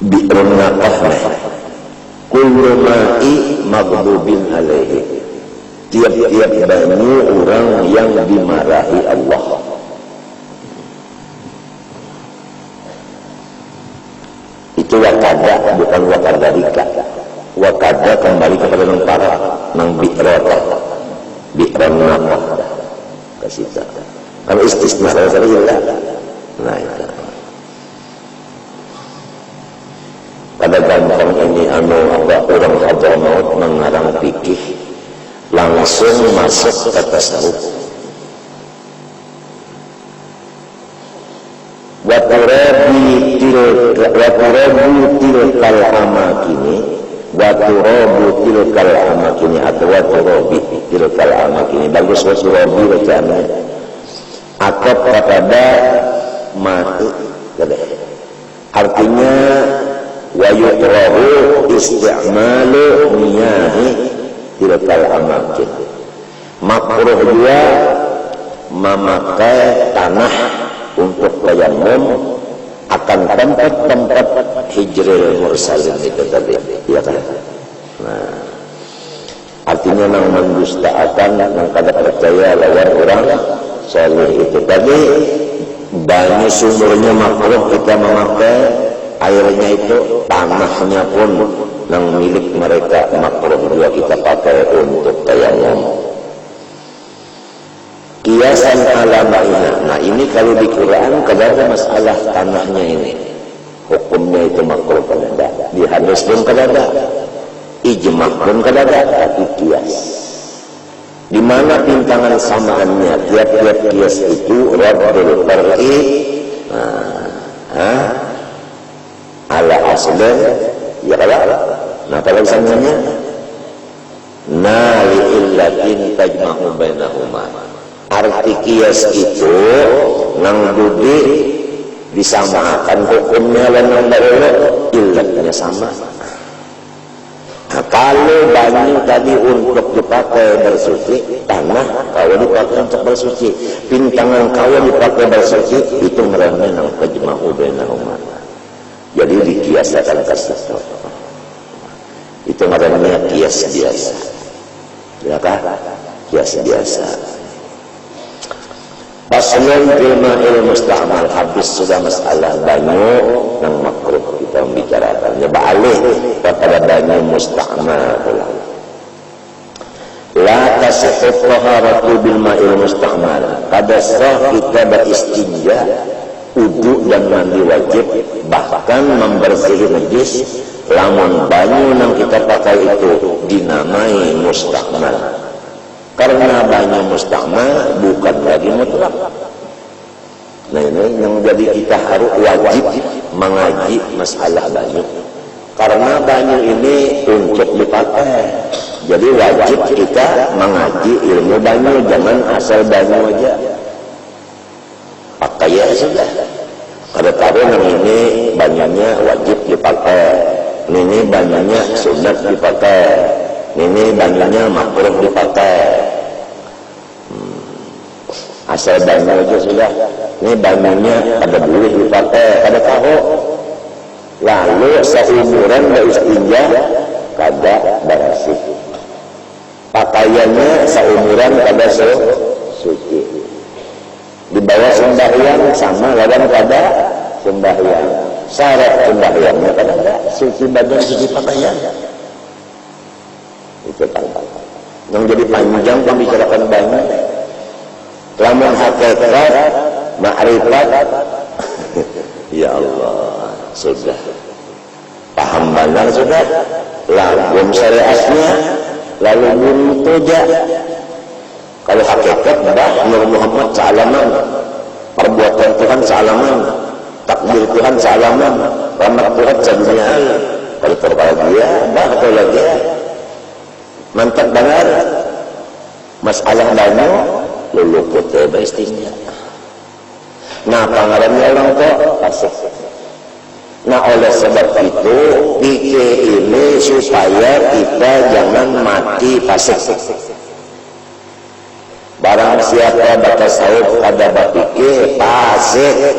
bi'run naqah kullu ma'i maghdubin alaihi, tiap-tiap banyu orang yang dimarahi Allah. Itu wakada, bukan wakadalika. Wakada kembali kepada yang para nang bi'rata bi'ran naqah kasita. Kalau istisna rasulullah, nah itu pada gampang ini apa orang Hadramaut mengarang fikih langsung masuk ke tasawuf. Wa turabi tilkal amakini, wa turabu tilkal amakini, atau wa turabi tilkal amakini. Bagus wa turabi bacanya. Akab kepada ma'i, artinya wa yutrahu isti'malu miyahi tilkal amakin. Makruh juga memakai tanah untuk tayammum akan tempat-tempat hijril mursalin itu tadi, ya kan? Nah, artinya nang mendustaakan, nang kada percaya lawan orang saleh itu tadi. Banyak sumbernya makruh kita memakai, airnya itu tanahnya pun yang milik mereka makruh juga kita pakai untuk tayammum. Kiasan ala ma'ina. Nah ini kalau di Quran kada ada masalah tanahnya ini, hukumnya itu makruh kada ada, di hadis pun kada ada, ijma pun kada ada, tapi kias. Di mana pintangan samaannya? Tiap-tiap kias itu raddul far'i ala aslan, ya kada. Nah kalau misalnya na li illatin tajma'u bainahuma, arti kias itu nang budi disamakan hukumnya dan nang illatnya sama. Nah, kalau banyu tadi untuk dipakai bersuci, tanah kau dipakai untuk bersuci, pintangan kau dipakai bersuci, itu merahnya nang tajma'u bainahuma. Jadi dikiasakan ke situ. Itu namanya kias biasa. Ya kan? Kias biasa. Paslon ilma'il musta'mal, habis sudah masalah banyu yang makruh kita membicarakannya, balik kepada banyu musta'mal. La tasihhu taharatu bil ma'il musta'mal. Kada sah kita beristinja, wudu dan mandi wajib, bahkan membersihi najis, lamun banyu yang kita pakai itu dinamai musta'mal. Karena banyak musta'mal bukan lagi mutlak. Nah ini yang jadi kita harus wajib mengaji masalah banyu. Karena banyu ini untuk dipakai. Jadi wajib kita mengaji ilmu banyu, jangan asal banyu aja. Pakai ya sudah. Kada tahu yang ini banyunya wajib dipakai. Ini banyunya sunat dipakai. Ini banyunya makruh dipakai. Asal banyu aja sudah. Ini banyunya ada boleh dipakai, ada tahu. Lalu seumuran beristinja kada bersih. Pakaiannya seumuran kada suci. Di bawah sembahyang sama lawan kada sembahyang. Syarat sembahyangnya kada ada suci badan suci pakaian. Itu tanggal. Yang jadi panjang pembicarakan banyak. Lamun hakikat ma'rifat, ya Allah, sudah paham benar sudah. Lagun syariatnya, lalu muntuja. Kalau hakikat bah Nur Muhammad sealaman, perbuatan Tuhan sealaman, takdir Tuhan sealaman, rahmat Tuhan sedunia alam. Kalau terbahagia, bah atau lagi mantap benar. Masalah banyak luluput beristinja. Nah pangarannya orang kok pasif. Nah oleh sebab itu pikir ini supaya kita jangan mati pasif. Barang siapa batas saud kada berpikir pasif,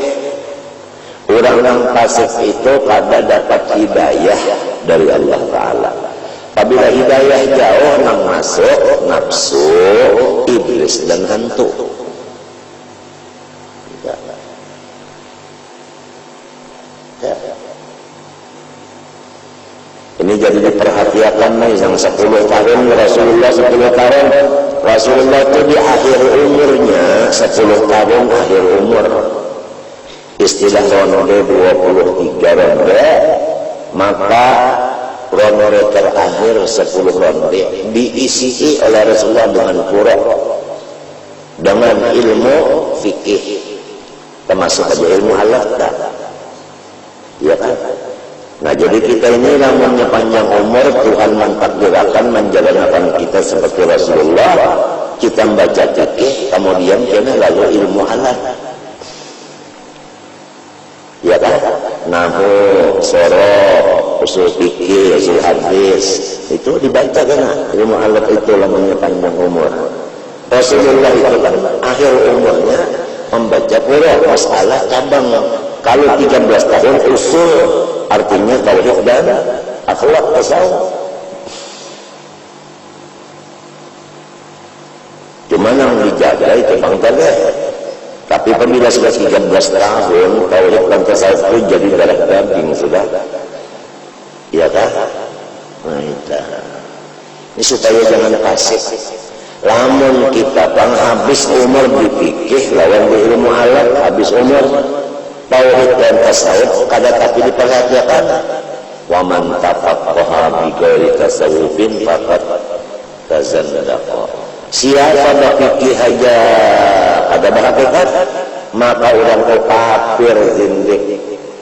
orang yang fasik itu kada dapat hidayah dari Allah Ta'ala. Apabila hidayah jauh nang masuk nafsu, iblis dan hantu. Ini jadi diperhatikan nih yang 10 tahun Rasulullah 10 tahun Rasulullah itu di akhir umurnya 10 tahun akhir umur. Istilah ronde 23 ronde, maka ronde terakhir 10 ronde diisi oleh Rasulullah dengan Quran, dengan ilmu fikih, termasuk aja ilmu halal, ya kan? Nah jadi kita ini namanya panjang umur, Tuhan mentakdirkan menjalankan kita seperti Rasulullah, kita membaca fikih, kemudian kita lalu ilmu halal, ya kan? Nahu, soroh, usul fikih, usul hadis, itu dibaca kan? Ilmu halal itu namanya panjang umur. Rasulullah itu kan akhir umurnya membaca Quran, masalah cabang. Kalau 13 tahun usul, artinya tauhid dan akhlak tasawuf. Cuma yang dijaga itu bangkanya. Tapi apabila sudah 13 tahun tauhid dan tasawuf itu jadi darah daging sudah. Iya kan? Nah itu. Ini supaya jangan pasif. Lamun kita bang habis umur dipikir lawan di ilmu halal, habis umur tauhid dan tasawuf kada tapi diperhatikan. Wa man tafaqaha bi ghairi tasawufin faqad tazandaqa. Siapa berfikih aja ada berhakikat, maka orang itu kafir zindik.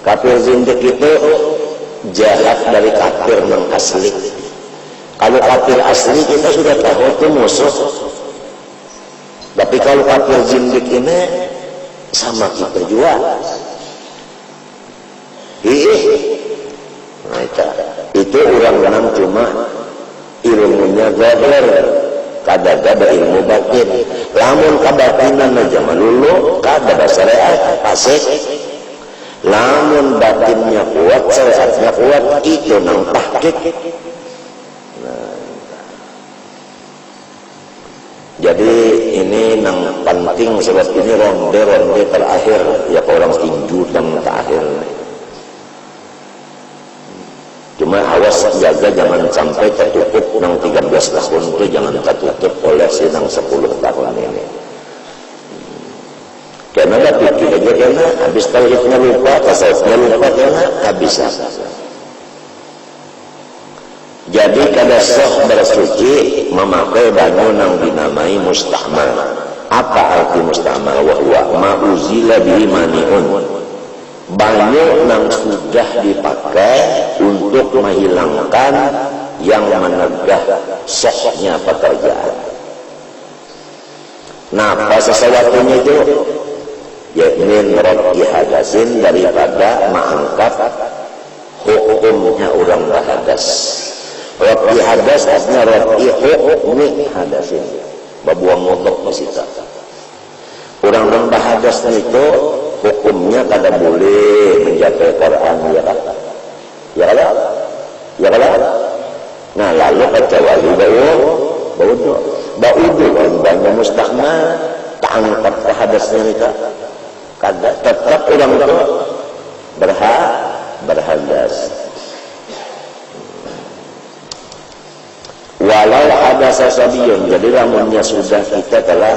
Kafir zindik itu jahat dari kafir yang asli. Kalau kafir asli kita sudah tahu itu musuh. Tapi kalau kafir zindik ini sama kita juga. Nah itu orang-orang cuma ilmunya zahir, kada ilmu batin. Lamun kabatinan aja melulu kada syariat fasik. Lamun batinnya kuat, syariatnya kuat, itu nang tahqiq. Nah, jadi ini nang penting sebab ini ronde terakhir ya orang tinju yang terakhir. Cuma awas jaga jangan sampai tertutup nang 13 tahun itu, jangan tertutup oleh si nang 10 tahun ini. Karena gak pikir aja karena habis tauhidnya lupa, tasawufnya lupa karena habis. Jadi kada sah bersuci memakai banyu nang dinamai musta'mal. Apa arti musta'mal? Wahwa ma'uzila bihi mani'un. Banyu yang sudah dipakai untuk menghilangkan yang menegah sahnya pekerjaan. Nah, apa sesuatunya itu? Yakni roti hadasin, daripada mengangkat hukumnya orang berhadas. Roti hadas artinya roti hukmi hadasin, babuang motok masita. Orang berhadas itu hukumnya kada boleh menjaga Quran, ya kan? Ya kan? Ya kan? Nah lalu kecuali baudu kan banyak mustahmal tak angkat hadasnya kita, kada tetap orang itu berhadas. Walau hadasa sabiyun, jadi lamunnya sudah kita telah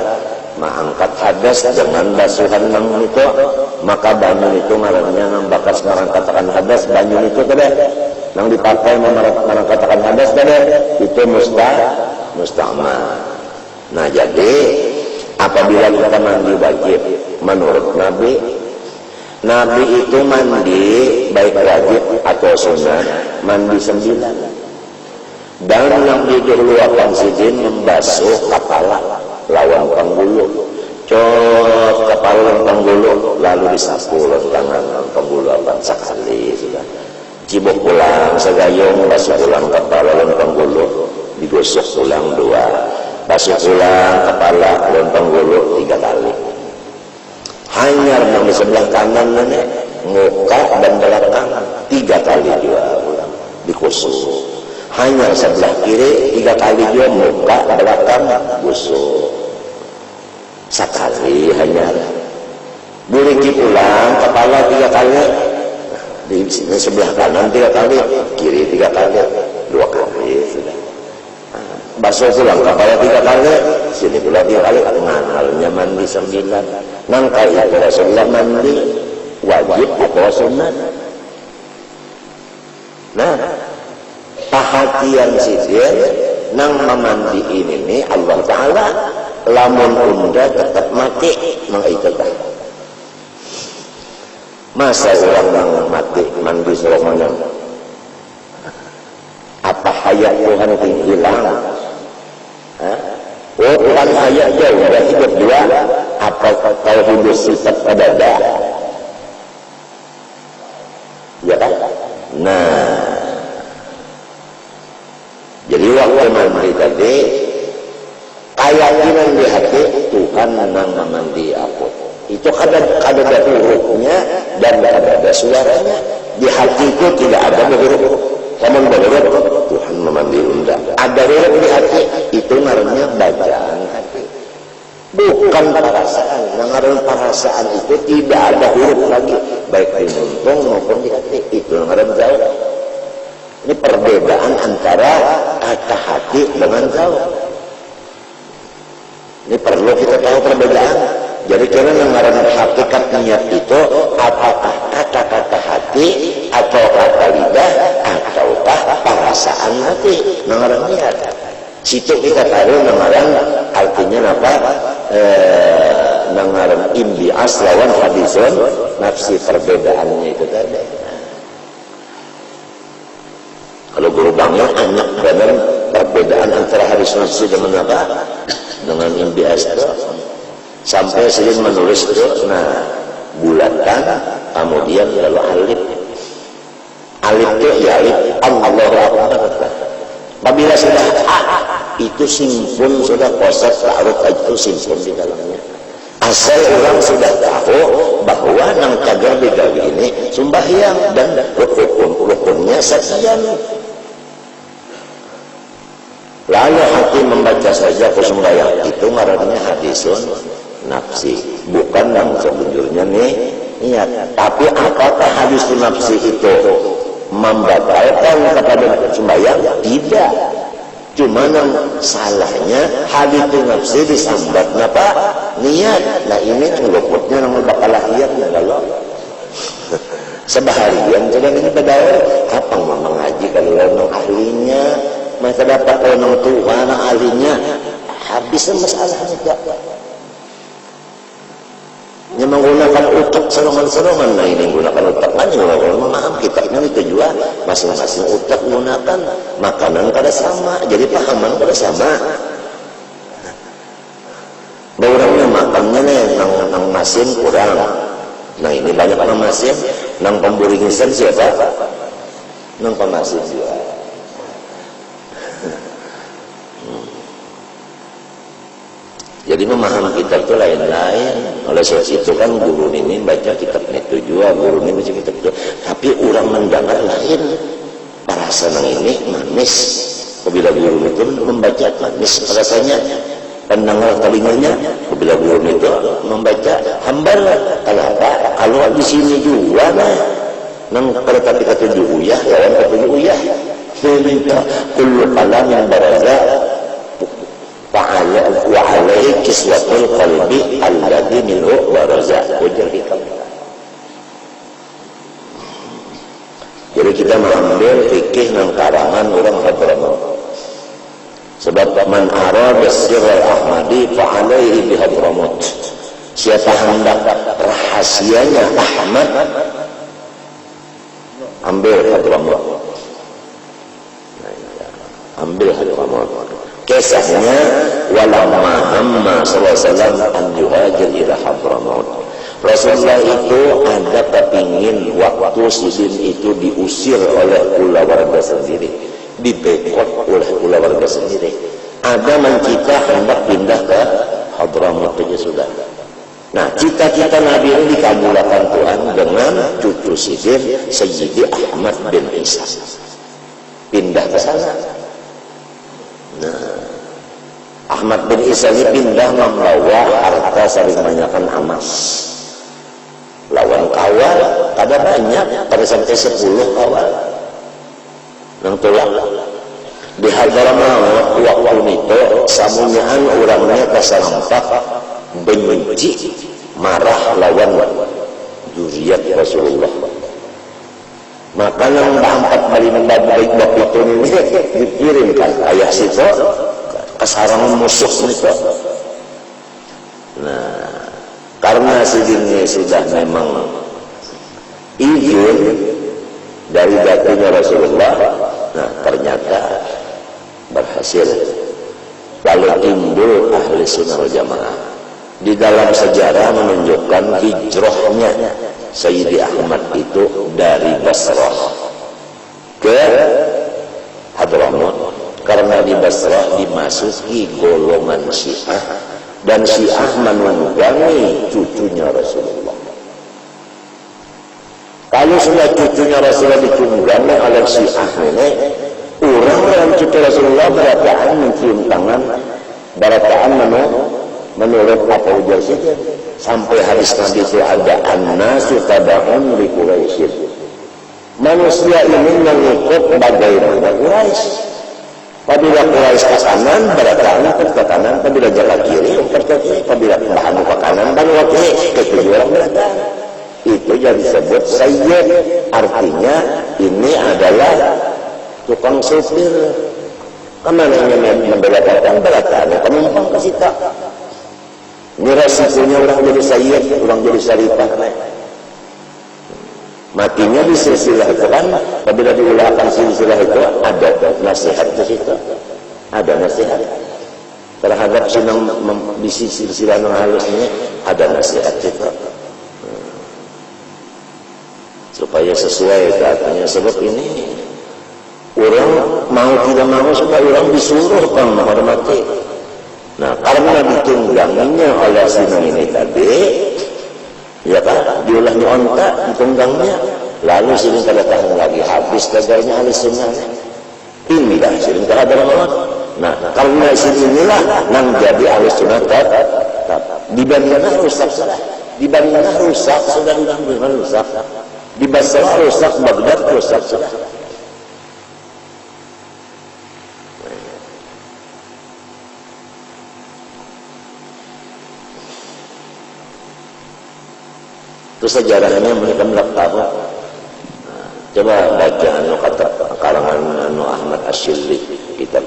mengangkat hadas dengan basuhan nang itu, maka banyu itu ngarannya nang bakas ngangkatakan hadas, banyu itu tadi nang dipakai mengangkatakan hadas tadi itu musta'mal. Nah jadi apabila kita mandi wajib menurut Nabi itu mandi baik wajib atau sunnah mandi 9. Dan yang didahulukan sidin membasuh kepala lawan penggulu, cot kepala penggulu lalu disapu tangan penggulu apa sekali sudah. Cibuk pulang segayung basuh ulang kepala lawan penggulu, digosok ulang 2, basuh ulang kepala lawan penggulu 3 kali. Hanyar yang di sebelah kanan nenek muka busuk. Hanya sebelah kiri 3 kali juga, muka belakang busuk. Sekali hanya. Buriki pulang, kepala 3 kali. Di sini sebelah kanan 3 kali, kiri 3 kali, 2 kali sudah. Basuh pulang kepala 3 kali, sini pula 3 kali. Nganalnya mandi 9. Nangka itu Rasulullah mandi wajib atau sunat. Nah, perhatian sidir nang memandi ini Allah Ta'ala lamun unda tetap mati mengikatkan. Masa orang yang mati mandi selamanya? Apa hayat Tuhan hilang? Oh, Tuhan hayat jauh udah hidup dia. Apa kau hidup sifat pada dah? Ya kan? Nah, jadi waktu mandi tadi keyakinan di hati Tuhan nang mandi aku. Itu ada hurufnya dan ada suaranya. Di hatiku tidak ada huruf. Kamu berhuruf Tuhan memandi unda. Ada huruf di hati, itu namanya bacaan hati. Bukan perasaan. Namanya perasaan itu tidak ada huruf lagi, baik di muntung maupun di hati. Itu namanya jauh. Ini perbedaan antara kata hati dengan jauh. Ini perlu kita tahu perbedaan. Jadi karena mengarang hakikat niat itu apakah kata-kata hati atau kata lidah ataukah perasaan hati mengarang niat. Situ kita tahu mengarang artinya apa? Mengarang imbias lawan hadisun nafsi, perbedaannya itu tadi. Kalau guru bangnya anak benar perbedaan antara hadis nafsi dengan apa? Dengan imbias itu. Sampai sering menulis itu, nah bulatkan, kemudian lalu alif. Alif itu ya alif Allahu Akbar. Apabila sudah itu simpun, sudah kosat ta'aruf itu simpun di dalamnya. Asal orang sudah tahu bahwa nang cagar begawi ini sembahyang dan rukunnya sekian. Lalu hati membaca saja sembahyang itu ngarannya hadisun nafsi, bukan yang sejujurnya nih niat. Tapi apakah hadisun nafsi itu membatalkan kepada sembahyang? Tidak. Cuma yang salahnya hadisun nafsi disambat apa? Niat. Nah ini yang luputnya yang bakal lahir kalau sebaharian sudah ini berdaya apa mau mengaji kalau orang ahlinya maka dapat orang tua ahlinya habis masalahnya juga. Yang menggunakan utak serongan-serongan, nah ini menggunakan utak kan maaf kita ini tujuan masing-masing utak menggunakan makanan pada sama, jadi pahaman pada sama. Beurangnya makannya nih nang masin kurang. Nah ini banyak nang masin, nang pemburingisan siapa? Nang pemasin juga. Jadi memahami kitab itu lain-lain. Oleh sebab itu kan guru ini baca kitab itu juga, guru ini baca kitab itu. Tapi orang mendengar lain. Perasaan ini manis. Apabila guru itu membaca manis rasanya. Pendengar telinganya. Apabila guru itu membaca hambar. Kenapa? Kalau di sini juga nang pada tapi kata uyah, lawan kata uyah. Filika kullu kalam yang baraza wa alaihi kiswatul qalbi alladhi minhu baraza ujar hikam. Jadi kita mengambil fikih dan karangan orang Hadramaut. Sebab man arada sirral ahmadi fa alaihi bi Hadramaut. Siapa hendak rahasianya Ahmad, ambil Hadramaut. Ambil Hadramaut. Kisahnya walamma hamma sallallahu alaihi wasallam an yuhajir ila Hadramaut. Rasulullah itu ada kepingin waktu Sidin itu diusir oleh keluarga sendiri, dibekot oleh keluarga sendiri. Ada mencita hendak pindah ke Hadramaut saja sudah. Nah, cita-cita Nabi ini dikabulkan Tuhan dengan cucu Sidin Sayyidi Ahmad bin Isa. pindah ke sana. Nah, Ahmad bin Isa ini pindah membawa harta saling banyakkan emas. Lawan kawal kada banyak, pada sampai 10 kawal. Nang tulang di Hadramaut waktu itu samunyaan orangnya kasarampak benci marah lawan zuriat Rasulullah. Maka yang 4 kali membaik itu ini dikirimkan ayah situ ke sarang musuh itu. Nah, karena sidinnya sudah memang izin dari datunya Rasulullah, nah ternyata berhasil. Lalu timbul ahli sunnah wal jamaah. Di dalam sejarah menunjukkan hijrahnya Sayyidi Ahmad itu dari Basrah ke Hadramaut, karena di Basrah dimasuki golongan Syiah dan Syiah menunggangi cucunya Rasulullah. Kalau sudah cucunya Rasulullah ditunggangi oleh Syiah ini, orang yang cucu Rasulullah berataan mencium tangan, berataan menurut apa ujar saja. Sampai hadis Nabi itu ada an-nasu taba'un li Quraisy. Manusia ini mengikut bagaimana Quraisy. Apabila Quraisy ke kanan, berataan ke kanan. Apabila jalan kiri, ke kiri. Apabila bahan ke kanan, bahan ke kiri. Ketujuh orang berataan. Itu yang disebut sayyid. Artinya ini adalah tukang supir. Kemana yang membelakan berataan? Penumpang ke situ. Ini resikonya orang jadi sayyid, orang jadi syarifah. Matinya di silsilah itu kan, apabila diulahkan silsilah itu ada nasihat di situ. Ada nasihat terhadap sinang bisi silsilah yang halus ini, ada nasihat itu. Supaya sesuai katanya, sebab ini orang mau tidak mau supaya orang disuruh kan menghormati. Nah, karena ditungganginya oleh sinang ini tadi, ya kan, diolah di ontak, ditunggangnya, lalu sini kada tahan lagi, habis dagangnya ahli sunnah, pindah sini ke Hadramaut. Nah, karena sini inilah nang jadi ahli sunnah di Bandana rusak sudah, di Bandana rusak sudah, rusak, di Basrah rusak, Baghdad rusak sudah. Itu sejarahnya mereka tahu. Nah, coba baca kata karangan Ahmad Asyilli, kitab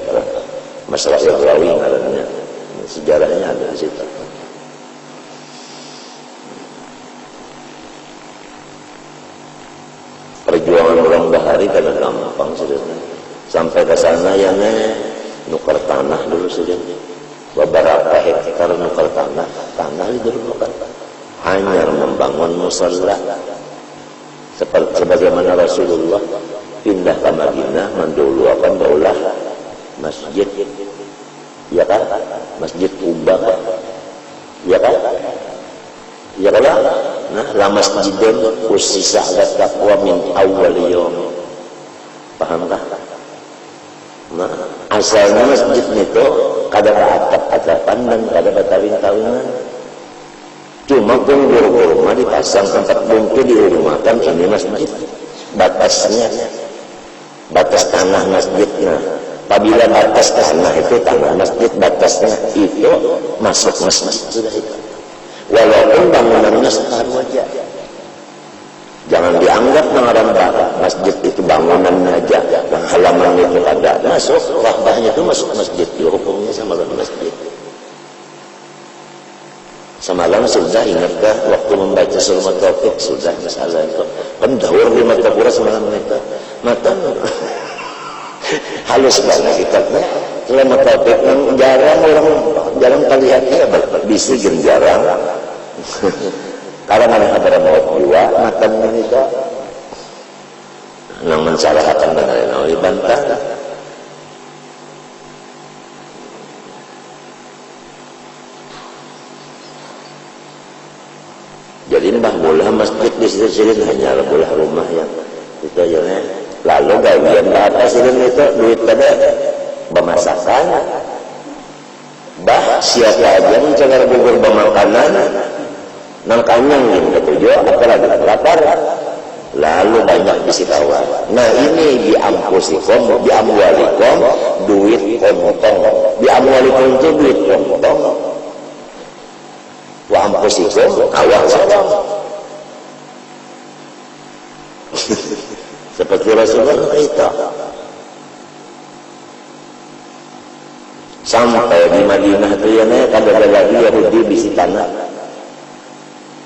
Masalah Ikhrawi ngarannya. Sejarahnya ada di situ. Perjuangan orang bahari karena gampang sudah. Sampai ke sana ya nukar tanah dulu sudah. Beberapa hektar nukar tanah itu dulu nukar. Hanya membangun musalla sebagaimana Rasulullah pindah ke Madinah menduluakan daulah masjid, ya kan, masjid Kuba, ya kan, ya kan. Nah, la masjidun usisa ala taqwa min awwal yawm, pahamkah? Nah, asalnya masjid itu kada atap-atapan dan kada batawin-tawinan. Cuma kurma dipasang tempat bungku dirumahkan, ini masjid. Batasnya, batas tanah masjidnya. Apabila batas tanah itu tanah masjid, batasnya itu masuk masjid sudah itu. Walaupun bangunannya separuh aja. Jangan dianggap mengarang barat. Masjid itu bangunannya aja, halaman itu ada. Masuk, wahbahnya itu masuk masjid. Hukumnya sama dengan masjid. Semalam sudah ingatkah waktu membaca surah Taufik sudah masalah itu pendahur di mata pura semalam itu mata halus banget kitabnya surah Taufik yang jarang kalihatnya bisi jarang karena ada mau dua matanya itu yang mensalahkan dengan dibantah. Jadi mbah bola masjid di situ hanya bola rumah yang itu aja lalu gajian batas itu duit tadi pemasakan bah siapa aja mencagar bubur pemakanan nang kanyang gitu tujuh apalagi lapar lalu banyak bisi kawan. Nah ini di ampusikom di amwalikom duit kontong di amwalikom itu duit kontong wa ampusikom awal sawang seperti Rasulullah kita sampai di Madinah itu ya nih kada ada lagi Yahudi bisi tanah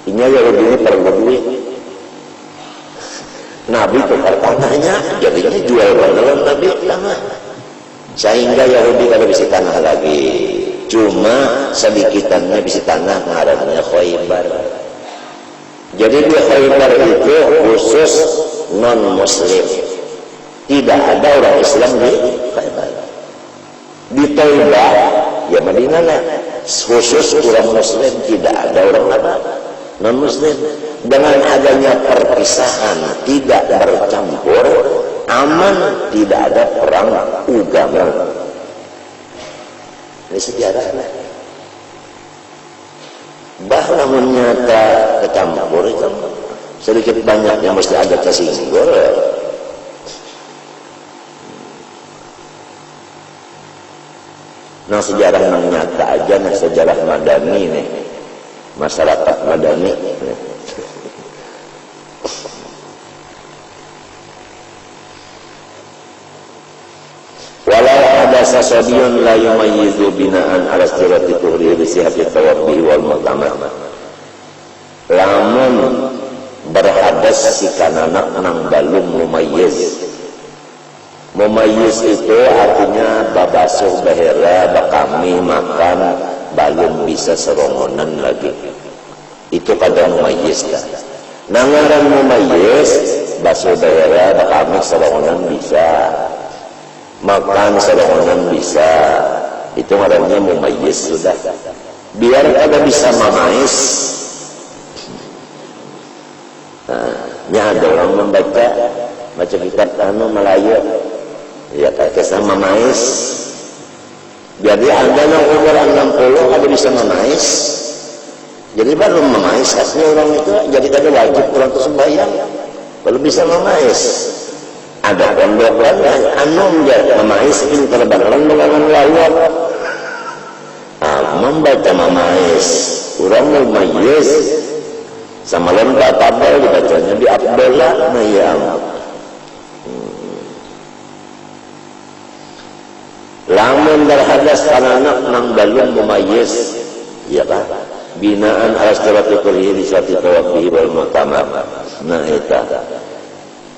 ini Yahudi ini perlu duit Nabi tukar tanahnya jadinya jual beneran Nabi tanah sehingga Yahudi kada bisi tanah lagi cuma sedikitannya bisi tanah ngarannya Khaybar jadi di Khaybar itu khusus non muslim tidak ada orang Islam di Khaybar di Taibah ya Madinah lah khusus orang muslim tidak ada orang apa non muslim dengan adanya perpisahan tidak bercampur aman tidak ada perang agama ini sejarahnya bahwa menyata kecampur itu sedikit banyak yang mesti ada tersinggung nah sejarah yang nyata aja nah sejarah Madani nih masyarakat Madani walau ada sasabiun la yumayyizu binaan ala sirati tuhri bisihati tawabbi wal mu'tamar lamun berhadas si kananak nang balum mumayyiz mumayyiz itu artinya babasuh bahera bakami makan balum bisa serongonan lagi itu kadang mumayyiz kan nangaran mumayyiz basuh bahera bakami serongonan bisa makan serongonan bisa itu ngarannya mumayyiz sudah biar kada bisa mamais ada orang membaca kitab Melayu ya kisah mamais jadi ada yang umur 60 ada bisa mamais jadi baru mamais khasnya orang itu jadi kada wajib orang itu sembahyang kalau bisa mamais ada pondok anu ya mamais pintar banget dengan lawak membaca mamais orang mumayyiz sama lembah tabel dibacanya di Abdullah Mayam lamun berhadas kananak nang balum mumayyiz ya kan binaan alas terati kurihi di suatu tawabihi wal mu'tamar nah itu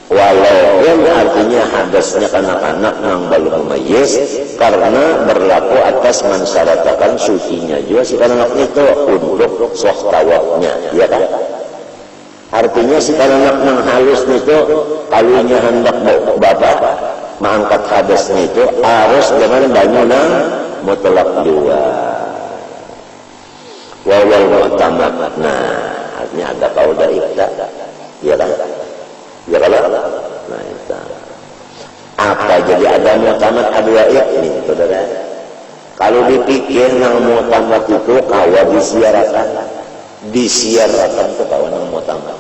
walaupun artinya hadasnya kanak-kanak nang balum mumayyiz karena berlaku atas mensyaratakan sucinya juga si kanak itu untuk soh tawabnya ya kan artinya si kanak nang halus itu kalunya hendak bapak mengangkat hadasnya itu harus dengan bangunan mutlak dua wawal mu'tamad nah artinya ada kauda ibda ya kan ya kan nah itu apa jadi ada mu'tamad adwa ini saudara kalau dipikir nang mu'tamad itu kawa disiarakan ke kawan nang mu'tamad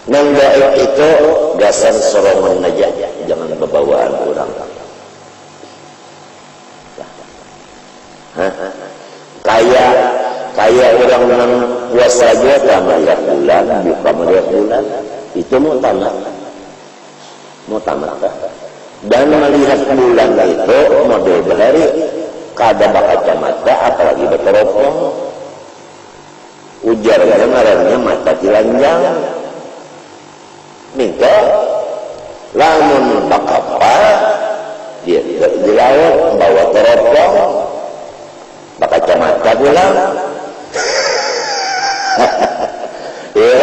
nang daik itu dasar sorongan aja jangan kebawaan orang kayak orang nang puasa aja melihat bulan buka melihat bulan itu mu'tamad dan melihat bulan itu model berhari kada bakacamata apalagi berteropong ujarnya ngarannya mata tilanjang minta lamun bakapa dia di laut bawa teropong bakacamata pulang ya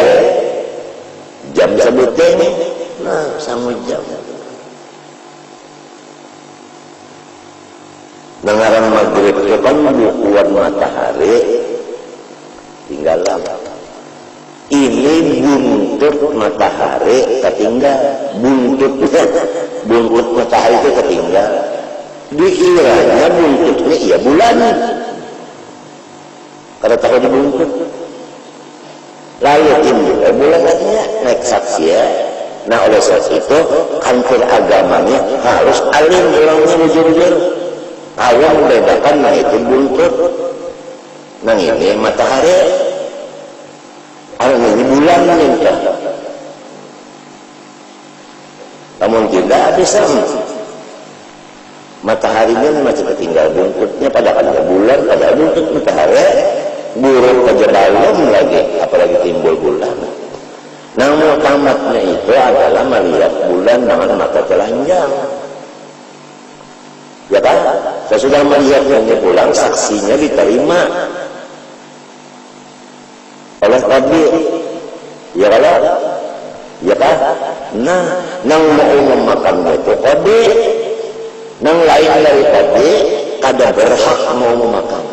jam sebutnya nah sama jam nangaran maghrib itu kan bukuan matahari tinggal lama ini buntut matahari ketinggal, buntut matahari itu ketinggal. Dikiranya buntutnya iya bulan, kada tahu di buntut. Lalu timbul bulan artinya naik saksi ya. Nah oleh sebab itu kantor agamanya harus alim orangnya bujur-bujur. Awam membedakan nah itu buntut, nah ini matahari, ini bulan minta. Namun tidak bisa. Mataharinya masih ketinggal buntutnya, pada bulan, pada buntut matahari, buruk aja balom lagi, apalagi timbul bulan. Namun tamatnya itu adalah melihat bulan dengan mata telanjang. Ya kan? Saya sudah melihatnya pulang, saksinya diterima oleh Nabi. Ya kan? Ya kan? Nah, nang mau memakannya itu Nabi, nang lain dari Nabi, kada berhak mau memakan.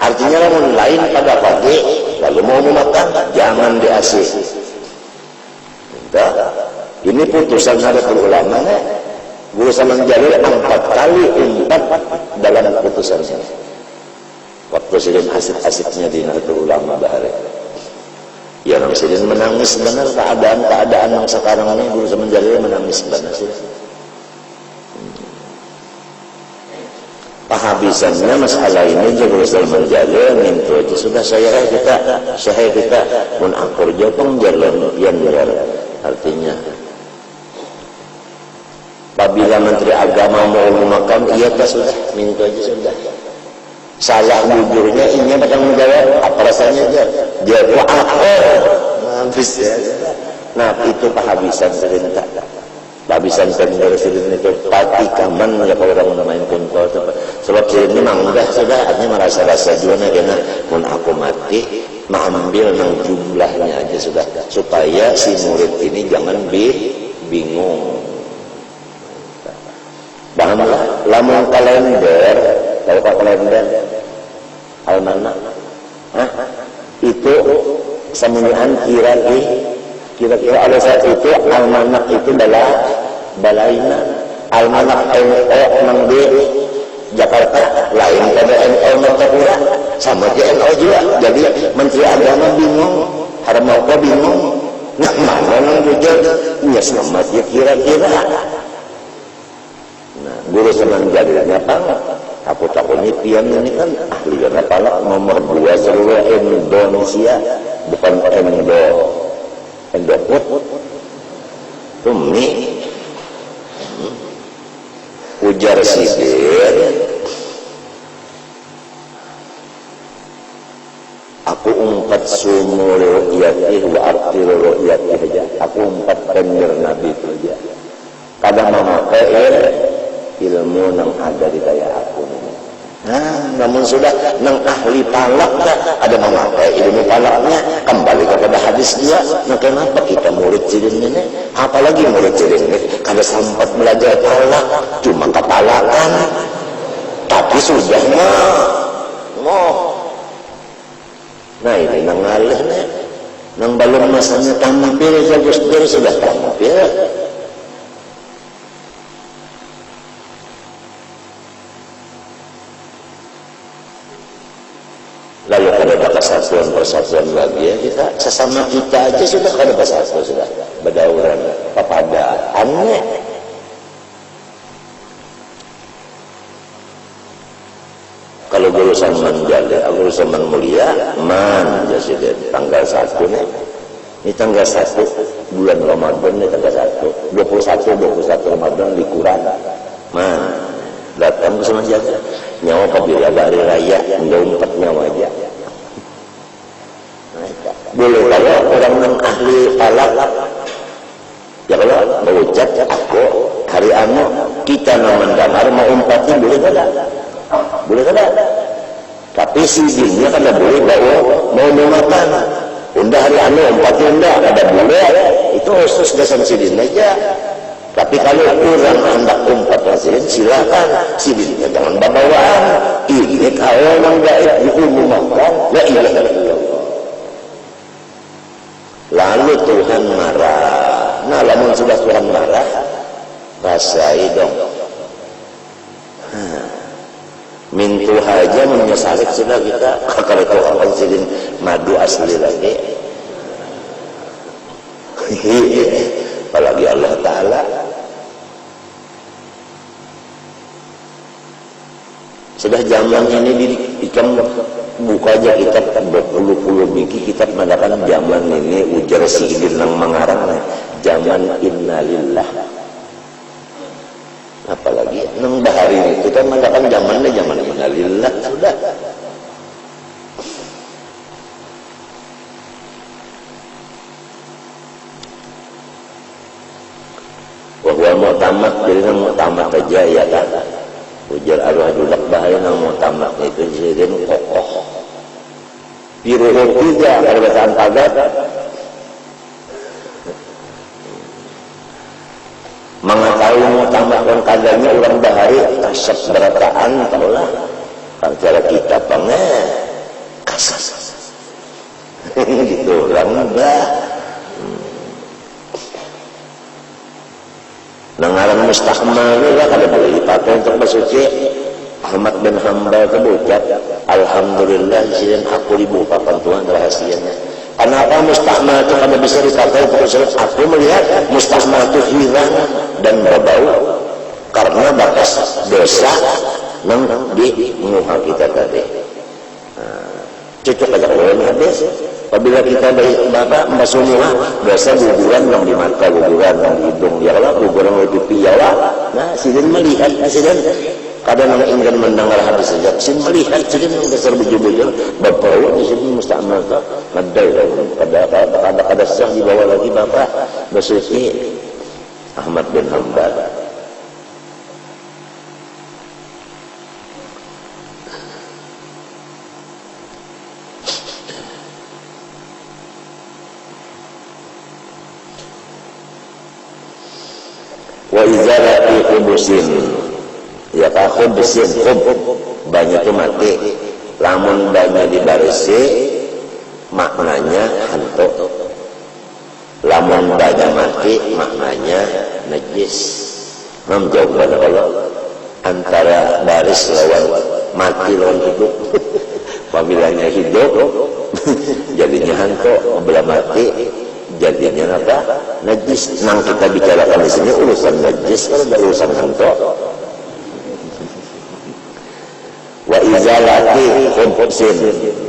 Artinya lamun lain pada Nabi, lalu mau memakan, jangan diasih. Ini putusan Nahdlatul Ulama. Guru Saman Jalil 4 kali umpat dalam putusannya. Waktu sidin asik-asiknya di Nahdlatul Ulama bahari. Ya orang sidin menangis benar keadaan yang sekarang ini. Guru Saman Jalil menangis benar sih. Penghabisannya masalah ini Guru Saman Jalil minta aja sudah saya kita mun akur jopong jalan pian artinya apabila Menteri Agama mau memakan, iya tak sudah, minta aja sudah. Salah bujurnya, ini padang menjawab, apa rasanya aja? Dia habis ya. Nah itu penghabisan serentak. Penghabisan serentak itu pati kaman ya kalau orang menamain kumpul. Sebab serentak memang udah sudah, artinya merasa-rasa juga karena pun aku mati, mengambil nang jumlahnya aja sudah, supaya si murid ini jangan bingung. Bahamlah, lamun kalender, tahu pak kalender, almanak, itu semuanya kira-kira ada saat itu almanak itu adalah balaina, almanak NO nang di Jakarta, lain pada NO Martapura, sama aja NO juga, jadi Menteri Agama bingung, Harmoko bingung, nah mana nang bujur, ya selamat ya kira-kira. Guru Saman Jalilnya apa? Aku takutnya pian ini kan ahli karena pala nomor 2 seluruh Indonesia, bukan Endoput Tumi ujar sidir. Aku umpat sumur ru'yatih wa artir ru'yatih aja. Aku umpat penyer Nabi itu aja. Kadang memakai ilmu yang ada di daya aku. Nah, namun sudah nang ahli palak ada memakai ilmu palaknya, kembali kepada hadis dia. Nah kenapa kita murid cirin ini, apalagi murid cirin ini kada sempat belajar palak, cuma kepalakan, tapi sudah nah ini nang ngalih nih, nang balon masanya tampil sudah tampil. Lalu ada kesatuan persatuan lagi ya, kita sesama kita aja sudah ada persatuan, sudah berdauran kepadaannya. Kalau Guru Saman Jalil, Guru Saman Mulia jadi tanggal 1 nih, ini tanggal 1 bulan Ramadan, ini tanggal 1 21 Ramadan di Quran datang ke Saman Jalil, nyawa kabila hari raya enggak umpat nyawa aja. Boleh kalau orang yang ahli palak ya kalau berucap aku hari kita naman damar mau umpatnya boleh kada, tapi sidinnya kada boleh mau memakan unda hari umpatnya unda kada boleh, itu khusus dasar sidin aja. Tapi kalau orang hendak umpat sidin silakan, sidinnya jangan bawaan. Ini kalau yang gaib diumumkan la ilaha illallah. La lalu Tuhan marah. Nah, lamun sudah Tuhan marah, rasai dong. Mintu aja menyesalik sudah kita kalau Tuhan panjilin madu asli lagi. Apalagi Allah Ta'ala. Sudah zaman ini ikan buka aja kitab berpuluh-puluh biji kitab mengatakan zaman ini ujar sidir nang mengarang zaman innalillah. Apalagi nang bahari itu kan mengatakan zamannya zaman innalillah sudah. Wahwa mu'tamad, jadi nang mu'tamad aja ya kan. Ujar arwah dudak bahaya nang mu'tamad itu jadi kokoh. Biruhuk tidak kalau bataan pagat. Mengetahui mu'tamad dan kadangnya orang bahari kasat berataan tahulah. Kalau cara kita pengen kasat. Gitu orang enggak. Nangaran mustahmal ini lah kada boleh dipakai untuk bersuci. Ahmad bin Hanbal kebucat, alhamdulillah sih aku dibukakan Tuhan rahasianya. Kenapa mustahmal itu kada bisa dipakai untuk bersuci? Aku melihat mustahmal itu hilang dan berbau karena bakas dosa yang di muka kita tadi. Cocok aja kalau habis. Apabila kita bapak membasuh muka, biasa guguran yang di mata, guguran yang di hidung, ya Allah, guguran yang di pipi, ya Allah. Nah, sidin melihat, sidin kadang nama ingin mendengar hadis saja, sidin melihat, sidin yang besar bujur-bujur, bapak, sidin musta'amal tak, madai, ada sah dibawa lagi bapak, bersuci Ahmad bin Hanbal. Wa izalati khubusin, ya ka khubusin, banyak itu mati, lamun banyak dibarisi maknanya hantu, lamun banyak mati maknanya najis. Mam jawaban Allah antara baris lawan mati lawan hidup. Apabila hidup jadinya hantu, apabila mati jadinya apa? Najis. Nang kita bicarakan di sini urusan najis, kalau ada urusan hantu. Wa izalati khubsin,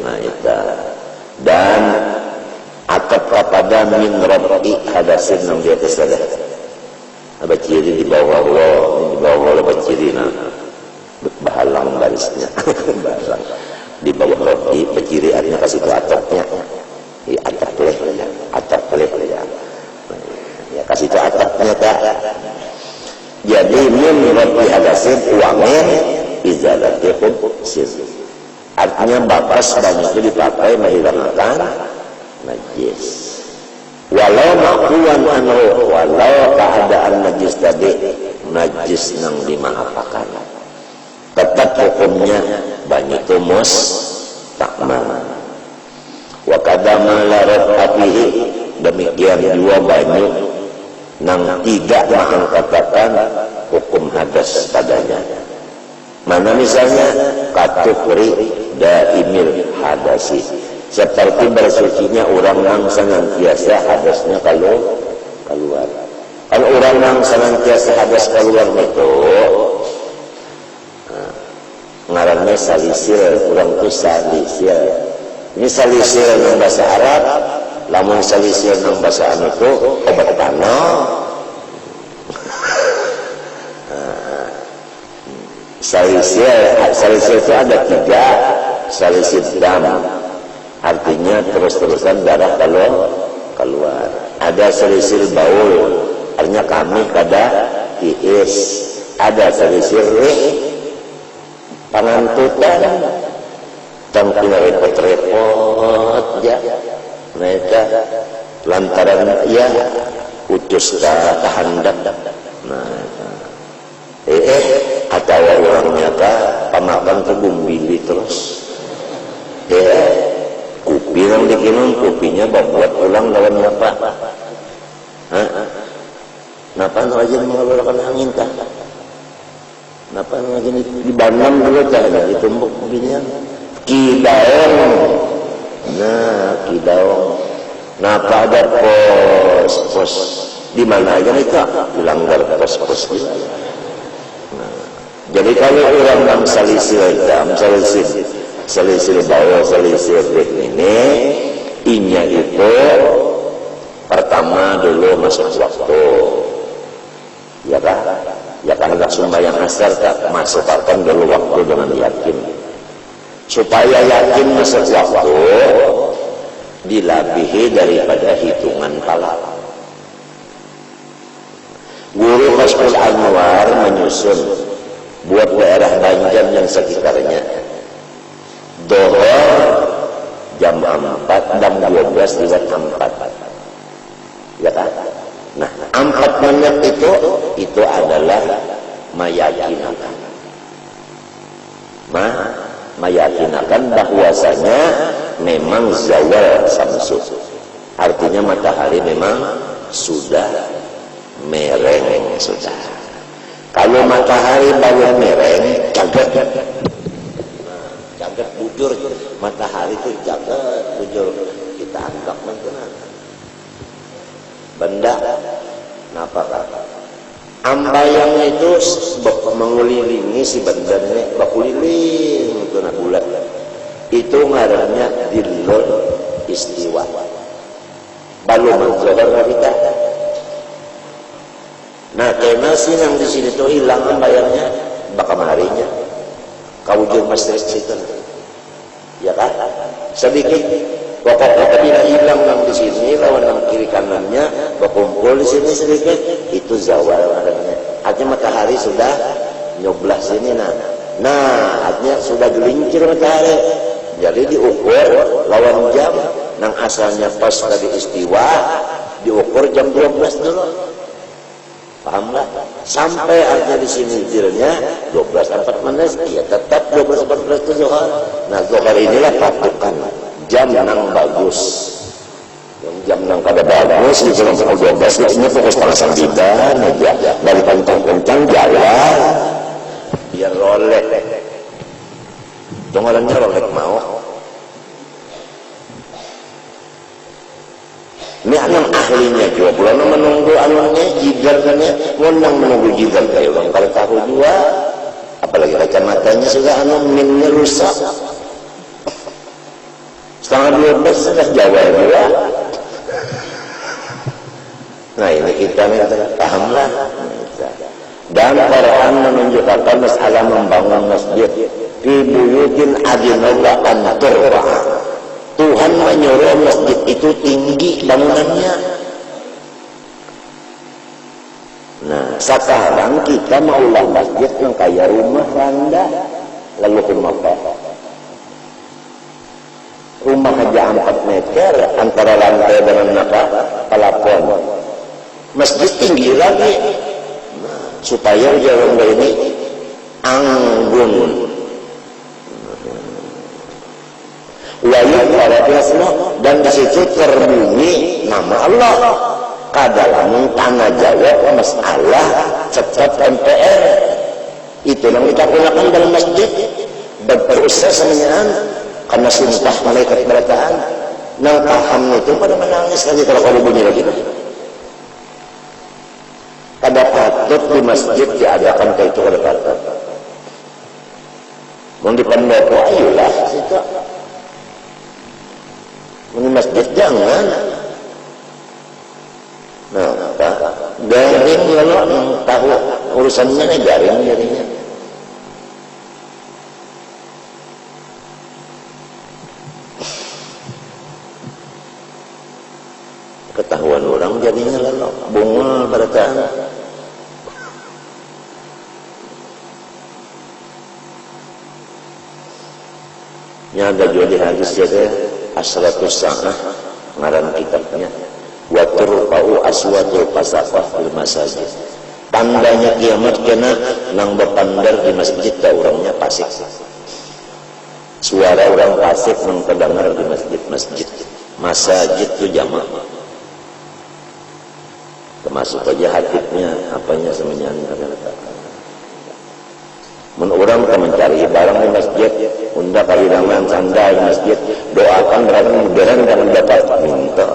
nah itu. Dan akad kepada min rabbi hadasin nang di atas ada. Apa ciri di bawah Allah, di bawah Allah apa ciri nah bahalang barisnya, bahalang di bawah rabbi ciri artinya kasih ke atapnya. Di atap leh, atap leh ya. Ya kasih itu atapnya tak. Jadi min rabbi hadasin uangin izalati khubsin. Artinya bakas banyak itu dipakai menghilangkan najis. Walau makuan anu, walau keadaan najis tadi najis nang dimaapakan, tetap hukumnya banyak itu mustahmal. Wa kadama larat apihi, demikian juga banyak nang tidak mengangkatkan hukum hadas padanya. Mana misalnya katukri daimil hadasi, seperti bersucinya orang yang senantiasa hadasnya keluar. Kalau orang yang senantiasa hadas keluar itu ngarannya salisil, orang itu salisil. Ini salisil yang bahasa Arab, lamun salisil yang bahasa anu itu obat panah. Salisil itu ada tiga, salisil dam, artinya terus-terusan darah keluar. Ada salisil baul, artinya kami kada tiis. Ada salisil pangantutan, tangkina repot-repot ya. Mereka lantaran ya utus tahandak. Nah, atau orangnya pamakan ke bumbili terus kupil yang dikinum kopinya buat pulang lawan apa? Napa aja mengeluarkan angin kah? Napa lagi di Bandung dulu cahaya ditumbuk beginian? Kidaong. Nah, kidaong. Napa ada pos di mana aja nih kak? Dilanggar pos gitu. Jadi kalau orang yang selisih bawah selisih ini, inya itu pertama dulu masuk waktu, ya kan? Ya kan hendak sembahyang asar tak masukkan dulu waktu dengan yakin, supaya yakin masuk waktu dilabihi daripada hitungan pahala. Guru Fathul Anwar menyusun buat daerah Banjar yang sekitarnya Dohor jam 4 dan 12 lewat 4, ya kan? Nah 4 menit itu adalah meyakinakan bahwasanya memang zawal samsu, artinya matahari memang sudah mereng sudah. Kalau matahari baru mereng, cagat bujur, matahari itu cagat bujur, kita anggap mengenal benda. Napa kata? Ambayang itu mengulilingi si benda ini, bakuliling itu nak bulat. Itu ngarannya dilul istiwa. Balu manzohar kita. Nah, karena sih yang di sini tuh hilang ambayangnya, bakal marinya. Kawujud masjid situ, ya kan? Sedikit. Pokoknya bila hilang yang di sini, lawan yang kiri kanannya berkumpul di sini sedikit, itu zawal adanya. Artinya matahari sudah nyoblah sini, nah artinya sudah gelincir matahari. Jadi diukur lawan jam, nang asalnya pas tadi istiwa, diukur jam 12 dulu. Pahamlah? Sampai artinya di sini dilnya 12:14, ya tetap 12:14 itu zuhur. Nah zuhur inilah patokan jam nang bagus. Yang jam nang kada bagus di jam 12 ini fokus pasang bidan aja. Dari kencang-kencang jalan biar rolek. Tunggalannya rolek mau. Ini anak ahlinya juga bulan menunggu anunya jigarnya, ngundang menunggu jigar kayak orang kalau tahu dua, apalagi kacamatanya sudah minnya rusak. Setengah 12 sudah Jawa juga. Nah ini kita nih pahamlah. Dan Quran menunjukkan masalah membangun masjid fi buyutin adinallah an turfa. Tuhan menyuruh masjid itu tinggi bangunannya. Nah sekarang kita maulah masjid yang kayak rumah rendah, lalu kenapa? Rumah aja 4 meter antara lantai dengan pelafon. Masjid tinggi lagi, supaya jalan ini anggun. Wayang warahmatullahi, dan di situ terbunyi nama Allah. Kadalam tanah jawab masalah cepat MPR. Itu yang kita gunakan dalam masjid. Berproses semuanya karena sumpah malaikat berataan. Nang paham itu pada menangis lagi kalau bunyi lagi. Kada patut di masjid diadakan kayak itu kada patut. Mau di pendopo ayolah situ. Di masjid jangan. Nah, garing kalau tahu urusannya nih garingnya. Ketahuan orang jadinya lalu bunga berataan. Nya ada juga di hadis jadi asratus sa'ah ngaran kitabnya wa turfa'u aswatul pasaqah fil masajid. Tandanya kiamat kena nang bepandar di masjid da urangnya pasik. suara orang fasik mendengar di masjid-masjid. Masajid itu jamak, termasuk aja hatibnya, apanya semuanya. Mun orang mencari barang di masjid, unda kalirangan sandal di masjid, doakan berarti mudahan dan dapat minta.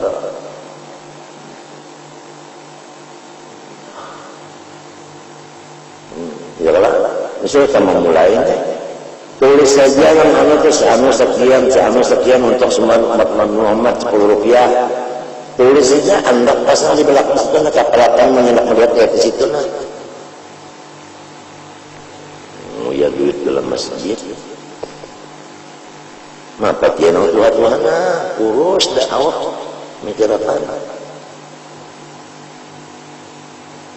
Ya lah, misalnya sama mulai, tulis saja yang sekian untuk semua umat Muhammad 10 rupiah. Tulis saja, anda pasang di belakang itu, kapalatan menyendak melihat di situ lah. Ya duit dalam masjid. Mapa dia nang Tuhan urus dakwah mikir apa?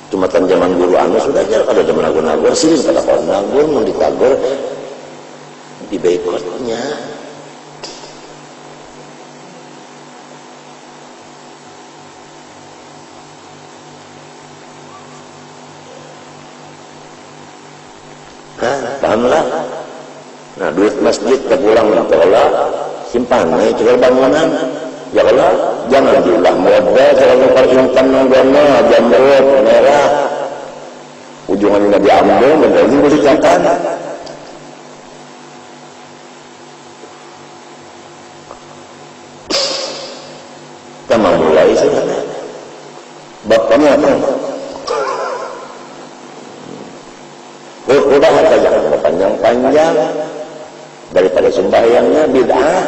Cuma zaman guru anu sudah aja kada zaman nagur sih kada kon nagur mun ditagur di boikotnya. Pahamlah. Nah, duit masjid terpulang mentola, simpan, jual bangunan. Ya Allah, jangan jual modal, kalau perintan nonggona, jamrut, merah. Ujungannya diambil, mendalam berikan. Kita mau mulai sebenarnya. Bapaknya apa? Udah saja panjang-panjang daripada sembahyangnya bid'ah.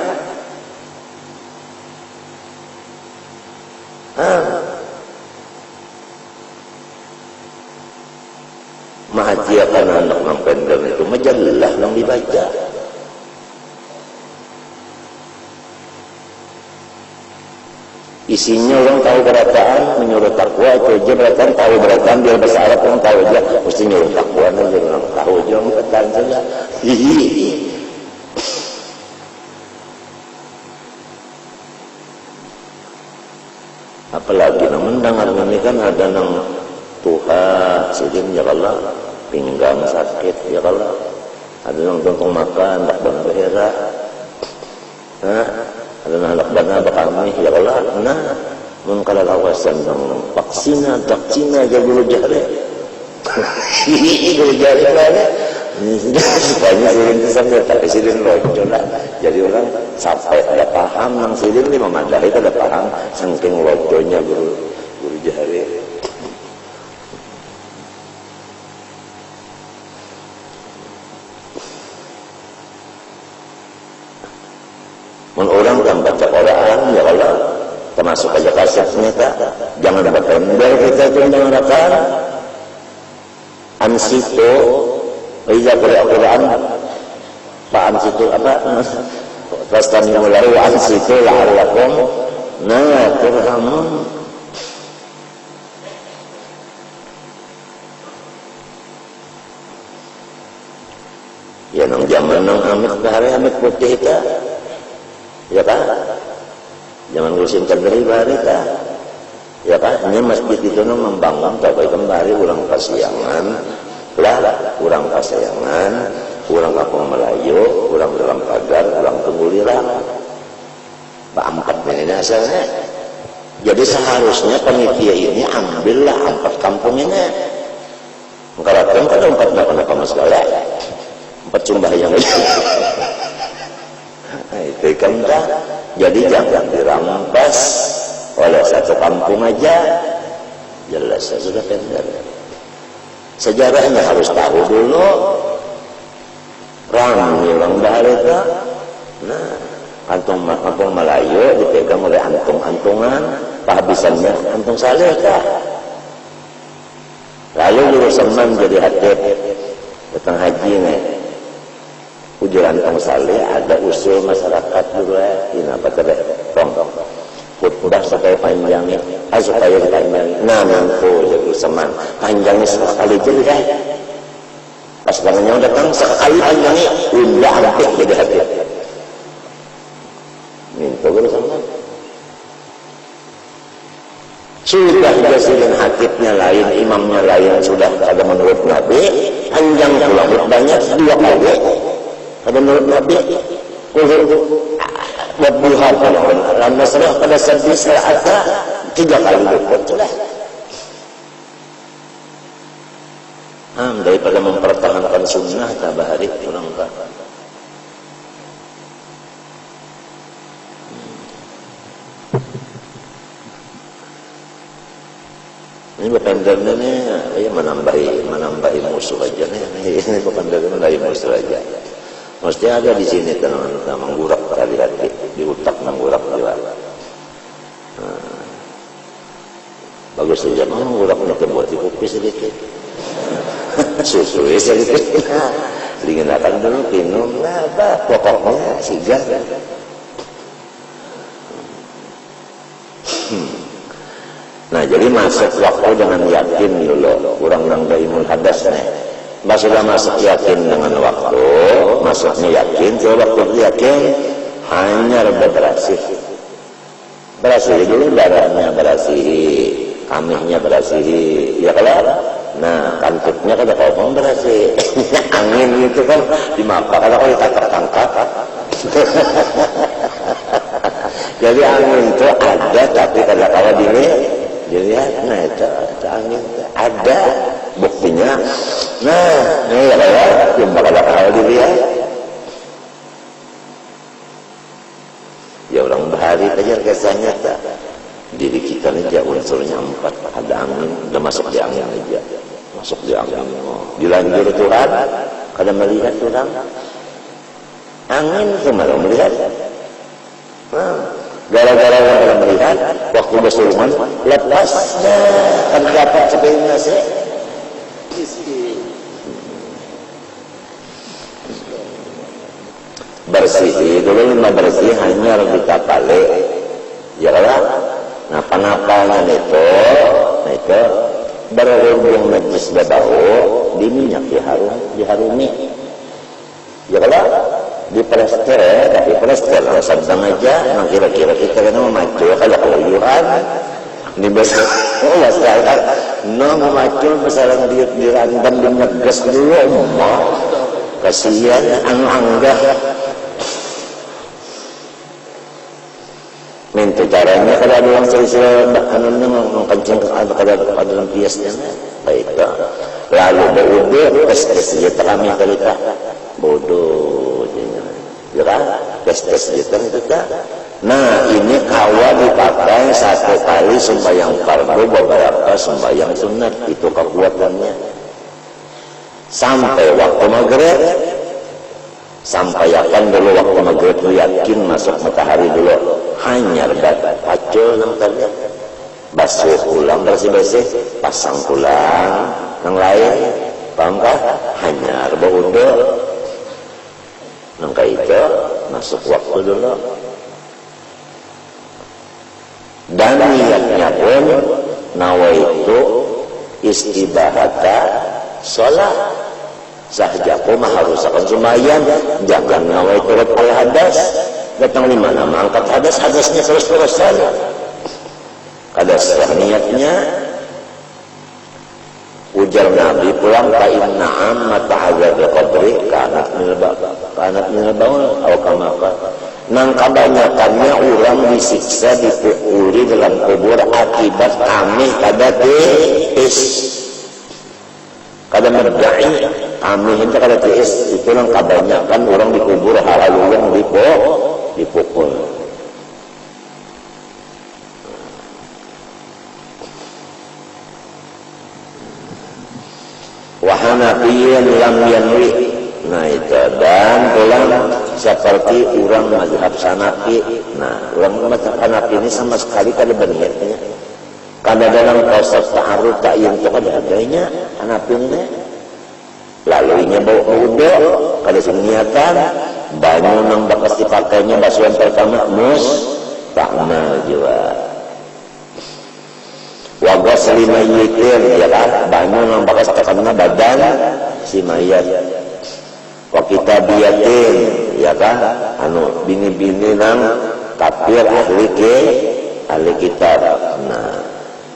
Mahajiakan anak nang pendem itu majalah nang dibaca. Isinya orang tahu berataan, menyuruh takwa, itu aja berataan, tahu berataan, biar bahasa Arab orang tahu aja, mesti nyuruh takwa, aja orang tahu aja, orang berataan saja. Hihihi. Apalagi nang mendengar ini kan ada nang Tuhan, sidin ya Allah, pinggang sakit ya Allah, ada nang tungtung makan, tak bang behera, ada anak dana bakami ya Allah, nah mun kala lawasan nang vaksina dakcina aja dulu jare dulu jare lah supaya sirin itu sampai tak sirin lonjol lah, jadi orang sampai ada paham nang sirin lima madari ada paham saking lonjolnya guru jare. Mun orang kan baca Quran ya Allah, termasuk aja kasetnya tak, jangan dapat tender kita itu mendengarkan ansito, iza Quran, pak ansito apa? Pasti mulai ansito la'allakum turhamun. Ya nang zaman nang amit bahari amit putih kita. Ya kan? Jangan ngurusin kendari bari kan? Ya kan? Ini masjid itu membangun tapi kembali orang Pasiangan lah, orang Pasiangan, orang Kampung Melayu, orang dalam pagar, orang Tenggulirang. Empat ini asalnya. Jadi seharusnya panitia ini ambillah 4 kampung ini. Mengkaratkan kan 4 kenapa masalah? 4 sembahyang aja. Itu kan jadi jangan dirampas oleh satu kampung aja, jelas sudah tender. Sejarahnya harus tahu dulu. Ramai orang Bahalita, nah kampung Melayu dipegang oleh antung-antungan, kehabisannya antung saleh kah? Lalu jurusan jadi hatib datang haji nih. Ujuran tang saleh ada usul masyarakat dulu ini apa tadi tong khutbah supaya panjangnya supaya panjang nampu jadi seman panjangnya sekali jadi pas bangunnya datang sekali panjangnya udah hampir jadi hati minta guru sama sudah jasirin hakibnya lain imamnya lain sudah ada menurut Nabi panjang pula banyak 2 kali. Ada menurut Nabi buat buhat dalam masalah pada sedih ada 3 kali luput sudah. Daripada mempertahankan sunnah tabahari pulang Pak. Ini berpendarnya nih, ya menambahi musuh aja nih. Ini berpendarnya menambahi musuh aja. Mesti ada di sini teman-teman menggurak hati-hati di otak menggurak juga. Bagus saja menggurak nak buat di kopi sedikit. Susu sedikit. Digunakan dulu minum apa pokoknya sigar. Nah jadi masuk waktu dengan yakin dulu kurang nangdaimul hadas nih. Mbak sudah masuk yakin dengan waktu, masuknya yakin, coba waktu yakin hanya berasih. Berasih dulu darahnya berasih, kamihnya berasih, ya kalau nah kantutnya kan kalau berasih, angin itu kan dimapak, kalau ditangkap. Jadi angin itu ada, tapi kalau dilihat, nah itu angin ada buktinya. Nah ini ya yang bakal dilihat. Ya orang bahari aja kesannya tak. Diri kita aja unsurnya 4, ada angin, udah masuk di angin aja, masuk di angin. Dilanjur Tuhan, kada melihat Tuhan, angin itu malah melihat. Gara-gara yang kada melihat, waktu bersulman lepas, kan dapat seperti nasi. Bersih dulu bersih hanya kita balik, ya lah. Nah panapanya itu berhubung najis berbau di minyak diharumi, ya lah. Di plester sedang aja. Nah kira-kira kita kena memacu kalau keluyuran di besok sekarang memacu besaran dirandam dinyeges dulu kasihan anggah. Minta caranya kalau ada yang selesai mengkencing ke dalam biasnya baik. Lalu bodoh tes sejahtera kami kali tak bodoh ya kan tes sejahtera itu tak. Nah ini awal dipakai 1 kali sembahyang fardu, beberapa sembahyang sunat, itu kekuatannya sampai waktu maghrib. Sampaikan dulu waktu maghrib itu yakin masuk matahari dulu hanya pacul nang tadi basuh ulang bersih-bersih, pasang ulang yang lain, paham kah? Hanya berwudu nang itu masuk waktu dulu. Dan niatnya pun nawaitu istibahata sholat. Sahjaku mah harus akan sembahyang, jangan nawaitu al hadas. Datang di mana mengangkat hadasnya terus-terusan. Hadas niatnya ujar Nabi pulang fa inna amma ta'adzab qabri kanat min al-baul atau kama nang kebanyakannya orang disiksa dipukuli dalam kubur akibat kami kada tiis kada merdai kami itu kada tiis itu nang kebanyakan orang dikubur hal-hal yang dipukul. Wahanafiyan lam yanwi. Nah itu dan pulang seperti orang mazhab Hanafi. Nah orang mazhab Hanafi ini sama sekali kada berniatnya. Kada dalam proses ta'aruf ta'yin itu kada adanya Hanafi ini. Lalu inya bawa wudu kada niatan banyu nang bakas dipakainya basuhan pertama musta'mal juga. Wagas lima yitir ya kan banyu nang bakas terkena badan si mayat. Wa kitabiyatin ya kan bini-bini nang kafir ahli kitab. Nah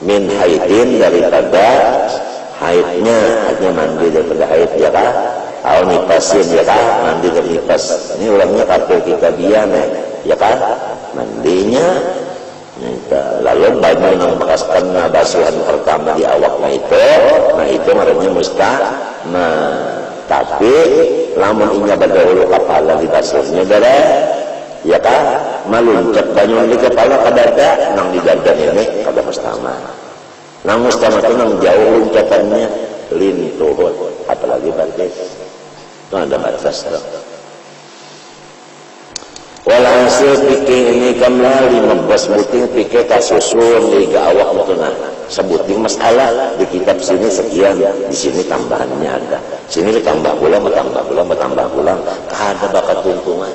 min haidin daripada haidnya hanya mandi daripada haid ya kan Au nipasin ya kan, mandi ke nipas. Ini ulangnya kartu kita bian ya kan, mandinya. Lalu banyak yang membekaskan basuhan pertama di awaknya itu, nah itu marahnya tapi lamun inya berdahulu kepala di basuhnya ya kan, maluncat banyak di kepala kadada, nang di dada ini kada mustama. Nang mustama itu nang jauh luncatannya lintuh, apalagi batis. Itu ada batas. Walhasil pikir ini kembali membahas buting pikir kasusun di awak itu nah sebuting masalah di kitab sini sekian, di sini tambahannya ada, sini ditambah pulang, bertambah pulang, ada bakat tuntungan.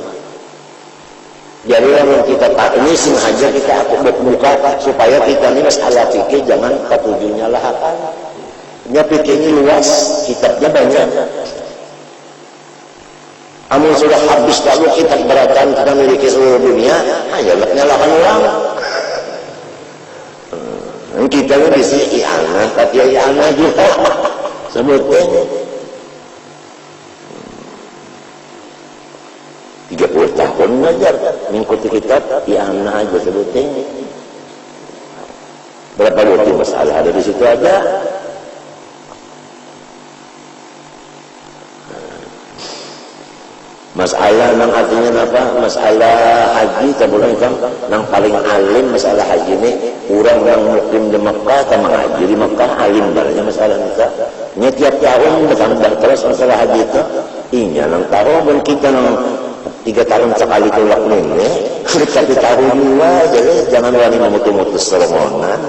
Jadi yang kita tak ini sengaja kita aku buka supaya kita ini masalah fikih jangan ketujuhnya lahakan. Ya fikih ini luas, kitabnya banyak. Amun sudah habis kalau kitab beratan kita miliki seluruh dunia, hanya nyalakan orang. Kita ini bisa i'anah, tapi i'anah juga sebutnya 30 tahun belajar mengikuti kitab i'anah aja sebutnya. Berapa bukti masalah ada di situ aja. Masalah nang artinya apa? Masalah haji tabulan kan nang paling alim masalah haji ini kurang nang mukim di Mekah sama haji di Mekah alim barangnya masalah kita. Nya tiap tahun bertambah terus masalah haji itu. Inya nang tahun kita nang 3 tahun sekali tolak ini. Setiap tahun dua jadi jangan wani memutus-mutus rombongan.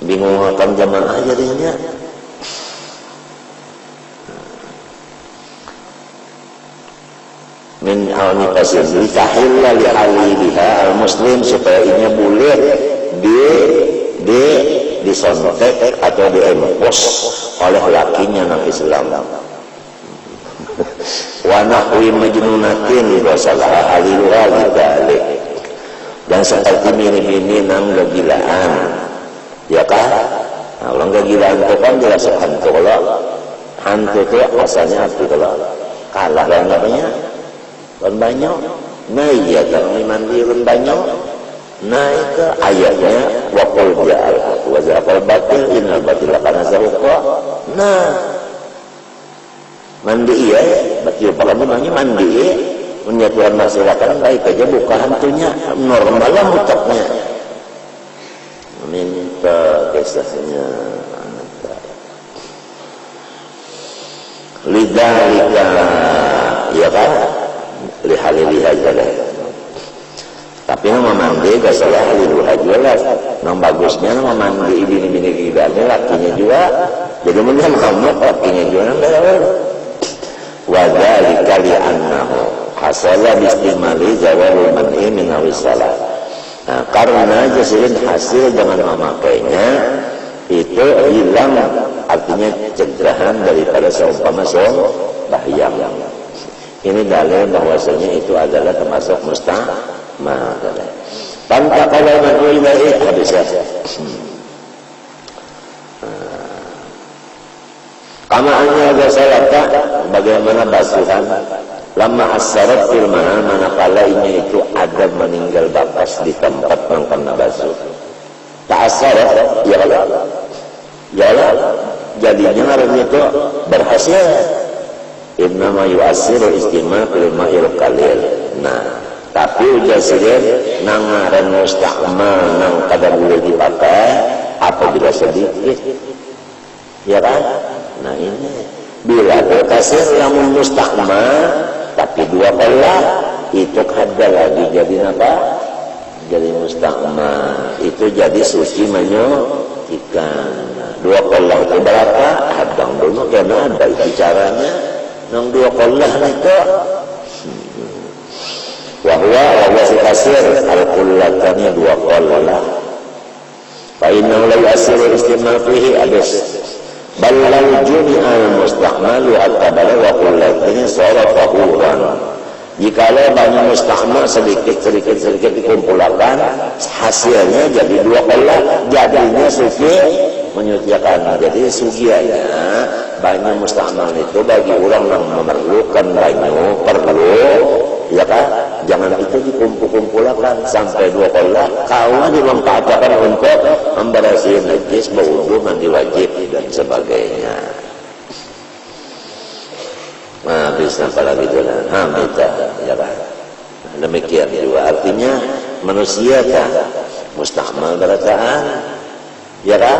Bingung akan jamaah jadinya. Min al-nifasin litahilla lihaliliha al-muslim supaya inya boleh disontek atau diempos oleh lakinya nang Islam. Wa nahwi majnunatin wasalah haliluha lidalik. Dan seperti mini-mini nang kegilaan ya kan? Nah, orang kegilaan itu kan jelas hantu. Kalau hantu itu asalnya apa kalau kalah dan apanya ron banyak, nah iya kalau mandi ron banyak, nah itu ayatnya wakul ja'al wa zaqal batil innal batila kana zahuqa. Nah mandi iya batil pakai mandi punya Tuhan masyarakat baik aja buka hantunya normal lah mutaknya minta kisahnya lidalika ya kan lihaliliha jalan. Tapi nama mandi gak salah haliluha jelas. Yang bagusnya nama mandi bini-bini gidanya lakinya juga. Jadi menurut kamu lakinya juga nambah. Wadhalika li'annahu hasala bistimali jawabul man'i minawis salat. Nah karena jasilin hasil dengan memakainya itu hilang artinya cederahan daripada seumpama sembahyang. Ini dalil bahwasanya itu adalah termasuk mustahmal. Tanpa kalau menulai habis ya. Kamaannya ada salata bagaimana basuhan lama asyarat firman manakala ini itu ada meninggal bakas di tempat yang kena basuh. Tak asyarat ya Allah jadinya harusnya itu berhasil. Innama yu'asiru istimal ma'il qalil. Nah, tapi ujasirin nang ngaran musta'mal nang kada boleh dipakai apabila sedikit. Ya kan? Nah ini bila berkasir yang musta'mal tapi 2 kolah itu kada lagi jadi apa? Jadi musta'mal. Itu jadi suci menyotikan. 2 kolah itu berapa? Hadang dulu karena ada caranya. Nang 2 kolah itu wahwa kasir al-kullatannya 2 kolah fa'innahu la yasiru istimal fihi abis ballau jumi'al mustahmalu hatta balawa kullatannya suara fahuran. Jikalau banyak mustahmal sedikit dikumpulkan hasilnya jadi 2 kolah jadinya suci menyediakan. Jadi sugianya banyu musta'mal itu bagi orang yang memerlukan banyu perlu, ya kan? Jangan itu dikumpul-kumpulkan sampai 2 kolah. Kalau dimanfaatkan untuk membersihkan najis, berwudu, mandi wajib dan sebagainya. Nah, bisa apalagi jalan. Minta, ya kan? Demikian juga artinya manusia kan musta'mal berataan, ya kan?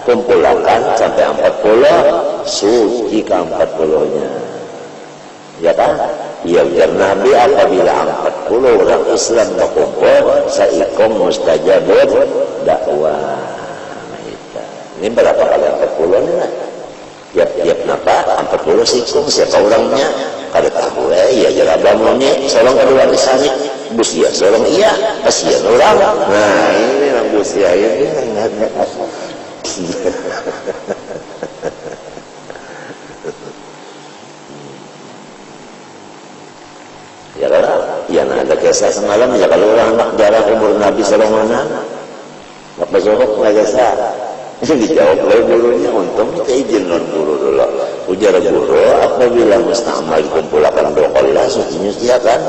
Kumpulkan sampai 40, suci ke 40-nya, ya kan? Ya biar Nabi apabila 40 orang Islam berkumpul, saikum mustajabut dakwah. Ini berapa kali 40 ini lah? Tiap kenapa 40 sikum, siapa orangnya kada tahu ya jaga bangunnya solong kedua disani bus ya solong iya kasihan orang. Nah ini yang bus ya ini ya kalau ya ada kisah semalam ya kalau orang anak darah umur Nabi Sallallahu apa zorok nggak kisah ini dijawab oleh gurunya. Untung kita izin non guru dulu. Ujar guru apabila musta'mal dikumpulkan 2 kolah sucinya dia kan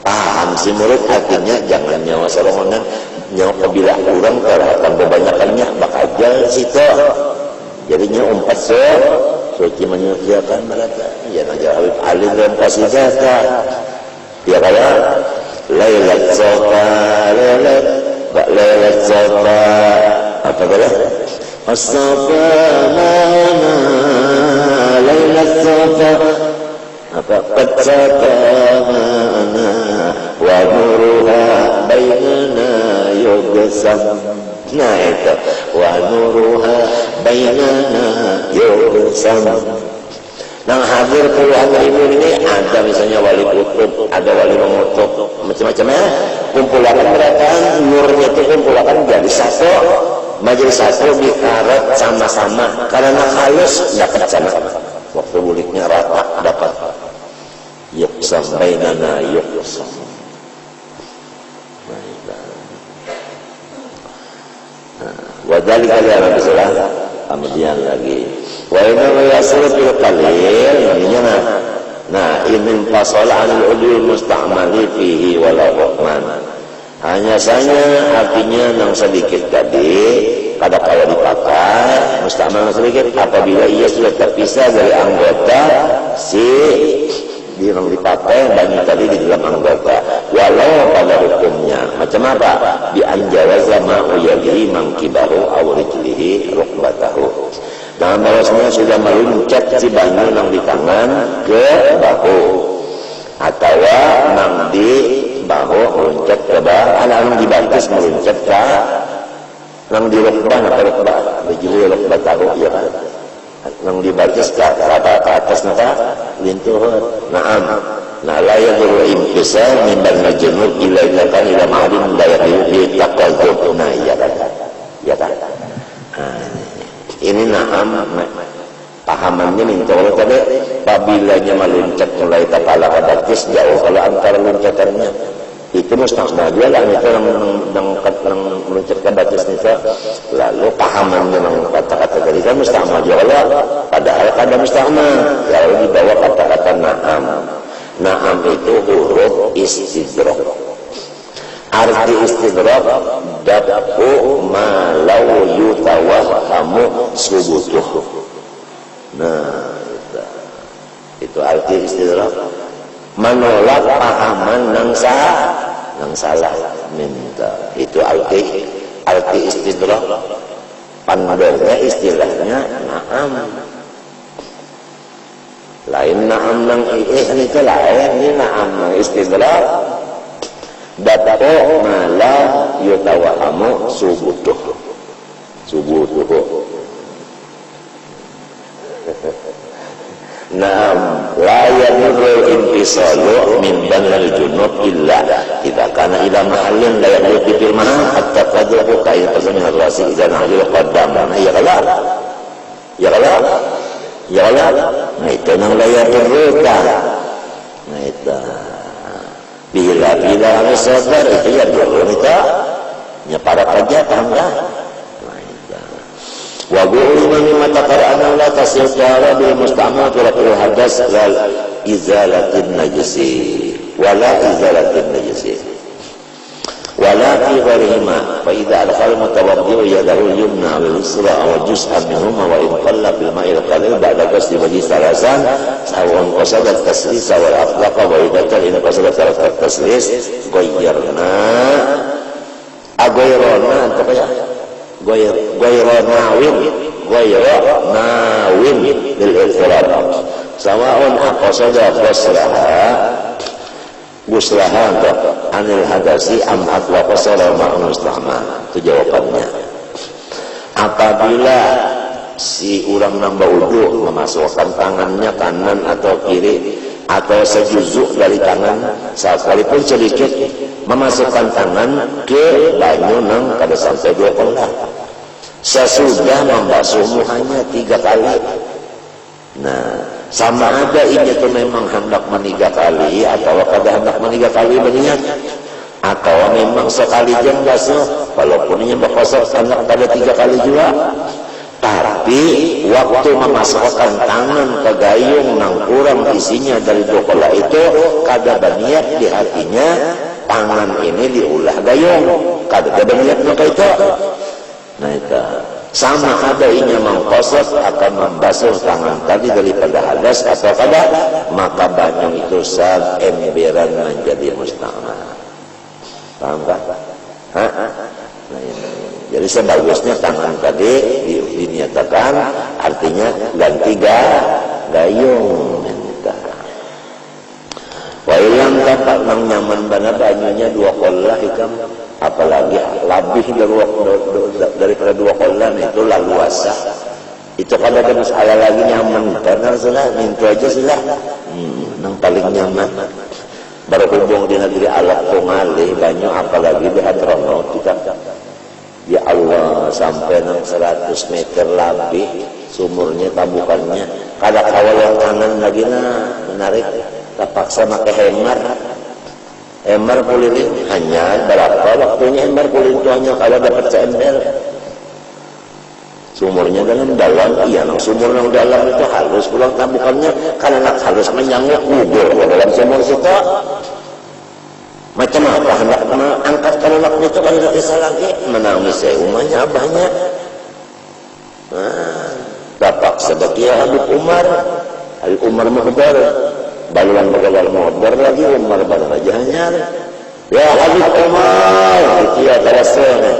paham si murid artinya jangan nyawa serongan nyawa kabila orang karena kebanyakannya bakal jal situ jadinya umpat suci menyediakan mereka ya naja Habib Ali dalam kasih data dia kaya Lailat Sofa Lailat Sofa apa kaya As-Safa mana Lailat Sofa apa qad safa mana wa nuruha bainana yugsam. Nah itu wa nuruha bainana yugsam. Nang hadir puluhan ribu ini ada misalnya wali kutub, ada wali mengutuk, macam-macamnya. Kumpulkan mereka, nurnya itu kumpulkan jadi satu, majelis satu bikarat sama-sama. Karena halus dapat sama-sama. Waktu buliknya rata dapat. Yuksam bainana yuksam. Wadali kali Arab Islam. Kemudian lagi. Wa inna yasrul fil qalil ininya nah in fasala al udul musta'mali fihi wala hukman. Hanya saja artinya yang sedikit tadi kada kala dipakai musta'mal sedikit apabila ia sudah terpisah dari anggota si yang dipakai banyak tadi di dalam anggota walau pada hukumnya macam apa bi anjawaza ma uyadi mangkibahu aw rijlihi rukbatahu. Nah, bahwasanya sudah meluncat si banyu nang di tangan ke bahu atau nang di bahu meluncat ke bahu, nang di batas meluncat ke nang di rukbah atau rukbah, bejuli rukbah tahu ya kan? Nang di batas ke atas napa lintuh. Naam. Nah, la yadurru imtisal min al-junub illa kan ila ma'lum la yadurru taqaddum. Nah, ya kan? Ya kan? Ini na'am pahamannya minta Allah tadi apabila meluncat mulai kepala ke batis jauh kalau antara luncatannya itu mustahil dia lah itu yang meluncat ke batis itu lalu pahamannya yang kata-kata tadi kan mustahil dia Allah padahal ada mustahil kalau dibawa kata-kata na'am itu huruf istidrak. Arti istidrak dafu ma law yutawahhamu subutuh. Nah, itu arti istidrak. Menolak pahaman nang salah minta. Itu arti istidrak. Pandarnya istilahnya na'am. Lain na'am nang itu lain ini na'am nang istidrak. Dapo malah yutawahamu subutuh. Naam la yadurru intisalu min banal junub illa idza kana ila mahallin la yadurru fil maha hatta qadru kain pasami harwasi idza nahil qaddam. Ya kala nah itu nang la yadurru nah itu bila harus sabar itu ya dulu kita ya para kerja paham dah wa ghuliman mimma taqara'ana la tasyara bil musta'mal fil hadas lal izalatin najisi wala izalatin najisi wala fi ghairihima fa idza adkhala mutawaddi'u yadahu al-yumna wal yusra wa juz'an minhuma wa in qalla bil ma'il qalil ba'da ghusli wajhi salasan sawan qasada taslis wal aflaqa wa idza in qasada taslis ghayyarna agoyrona apa ya goyronawin lil ifrad sawa'un aqsada guslaha anil hadasi am atlaqa sala ma'un musta'mal. Itu jawabannya. Apabila si orang nambah wudu memasukkan tangannya kanan atau kiri atau sejuzuk dari tangan sekalipun sedikit memasukkan tangan ke banyu nang kada sampai 2 kolah sesudah membasuh muhanya 3 kali. Nah, sama ada ini itu memang hendak 3 kali atau kada hendak 3 kali berniat atau memang sekali jam basuh walaupun ini berkosor hendak pada 3 kali juga. Tapi waktu memasukkan tangan ke gayung nang kurang isinya dari 2 kolah itu kada berniat di hatinya tangan ini diulah gayung, kada berniat maka itu. Nah itu sama ada ini mengkosot akan membasuh tangan tadi daripada hadas atau kada, maka banyu itu saat emberan menjadi musta'mal. Paham tak? Nah, jadi sebagusnya tangan tadi dinyatakan artinya ganti gayung. Wa ilam dapat nang nyaman bana banyunya 2 kolah ikam apalagi lebih daripada 2 kolah itu laluasa itu kada ada masalah lagi nyaman karena sudah minta aja sudah nang paling nyaman berhubung di negeri alat pengalih banyak apalagi di Hadronot kita ya Allah sampai nang 100 meter lebih sumurnya tabukannya kada kawal yang kanan lagi menarik terpaksa pakai hemar pulilin hanya berapa waktunya hemar pulilin itu hanya kalau dapat seember sumurnya dalam iya nang sumur yang dalam itu halus pulang tabukannya karena nak halus menyangkut ngubur ke dalam sumur situ macam apa hendak angkat kananaknya itu kalau tidak bisa lagi menangis umahnya abahnya dapat sebagai Habib Umar Muhdar baluan begal modar lagi Umar badan rajanya ya Habib Umar itu ya terasanya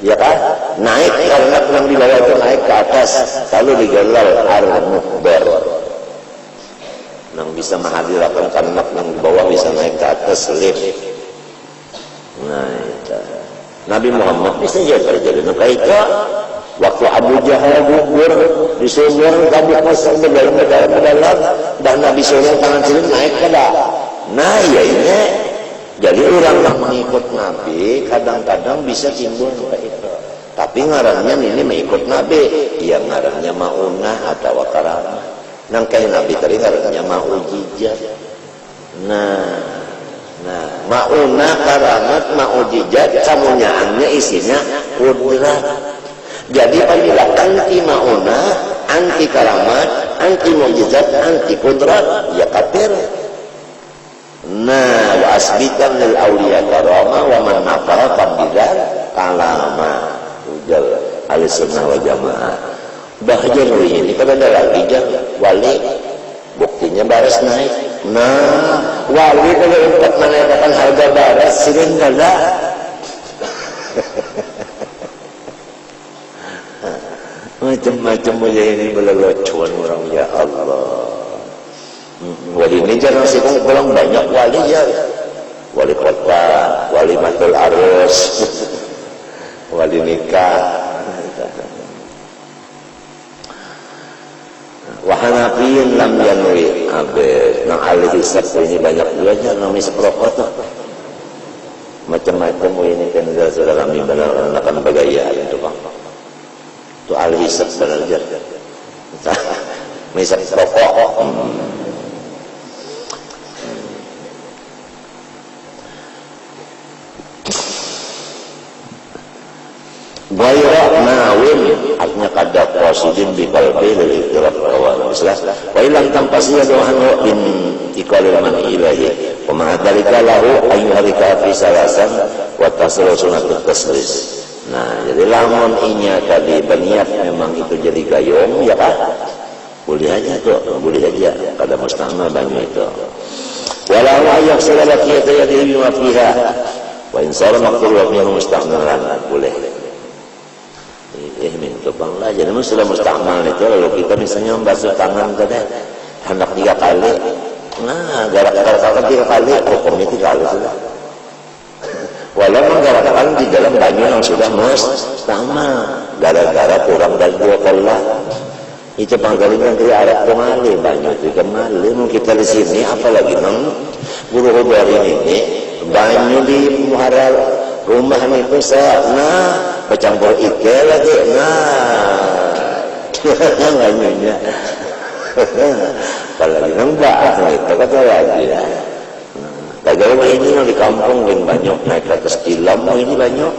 ya kan naik karena yang di bawah itu naik ke atas lalu digelar Ar-Mukhbar yang bisa menghadirkan karena yang di bawah bisa naik ke atas lift. Nah itu Nabi Muhammad bisa jadi terjadi itu waktu Abu Jahal gugur di sumur kabut masuk ke dalam dan Nabi Sulaiman tangan sini naik ke dah. Nah ya ini jadi orang yang mengikut Nabi kadang-kadang bisa timbul ke itu tapi ngarannya ini mengikut Nabi ya ngarannya maunah atau karamah nang kayak Nabi tadi ngarannya ma'ujijat. Nah maunah karamat ma'ujijat samunyaannya isinya kudrat. Jadi apabila anti mauna, anti karamat, anti mujizat, anti kudrat, ya kafir. Nah, wa asbitan lil awliya karama wa man nafara fabidal kalama. Ujal al-sunnah wal jamaah. Bahjan ini kan ada lagi wali buktinya baris naik. Nah, wali kalau untuk menaikkan harga baris sering enggak. Macam-macam aja ini belelucuan orang ya Allah. Wali ini jangan sih kurang banyak wali ya. Wali kota, wali matul arus, wali nikah. Wahanapiyin lam yanwi abe nang ahli hisab ini banyak juga nami seperokot. Macam-macam ini kan sudah kami benar akan bagaya itu Pak. Itu al-hisab sebenarnya misal rokok Gairah nawin artinya masih dohanu in iqalil man ilahi wa ma dzalika lahu ayyuhalika fi salasan wa tasru sunatut taslis. Nah, jadi lamun inya tadi berniat memang itu jadi gayung ya kan, boleh aja tuh, boleh aja kada mustahmal banyu itu. Walau ayak segala kita jadi bima fiha wa insara maqtul wa fiha mustahmalan, boleh. Minta banglah, jadi sudah mustahmal itu. Lalu kita misalnya membasuh tangan tadi hendak 3 kali, nah gara-gara 3 kali hukumnya 3 kali sudah. Walau menggerakkan di dalam banyu yang sudah mustahmal, gara-gara kurang dari 2 kolah. Itu panggalingan dari Arab kemali, banyu itu kemali. Kita di sini, apalagi nang buru-buru hari ini, banyu di muara rumah itu nah bercampur ikan lagi, nah banyunya. Apalagi nang itu kata lagi ya. Bagaimana ini yang di kampung yang banyak naik ke atas tilam, ini banyak.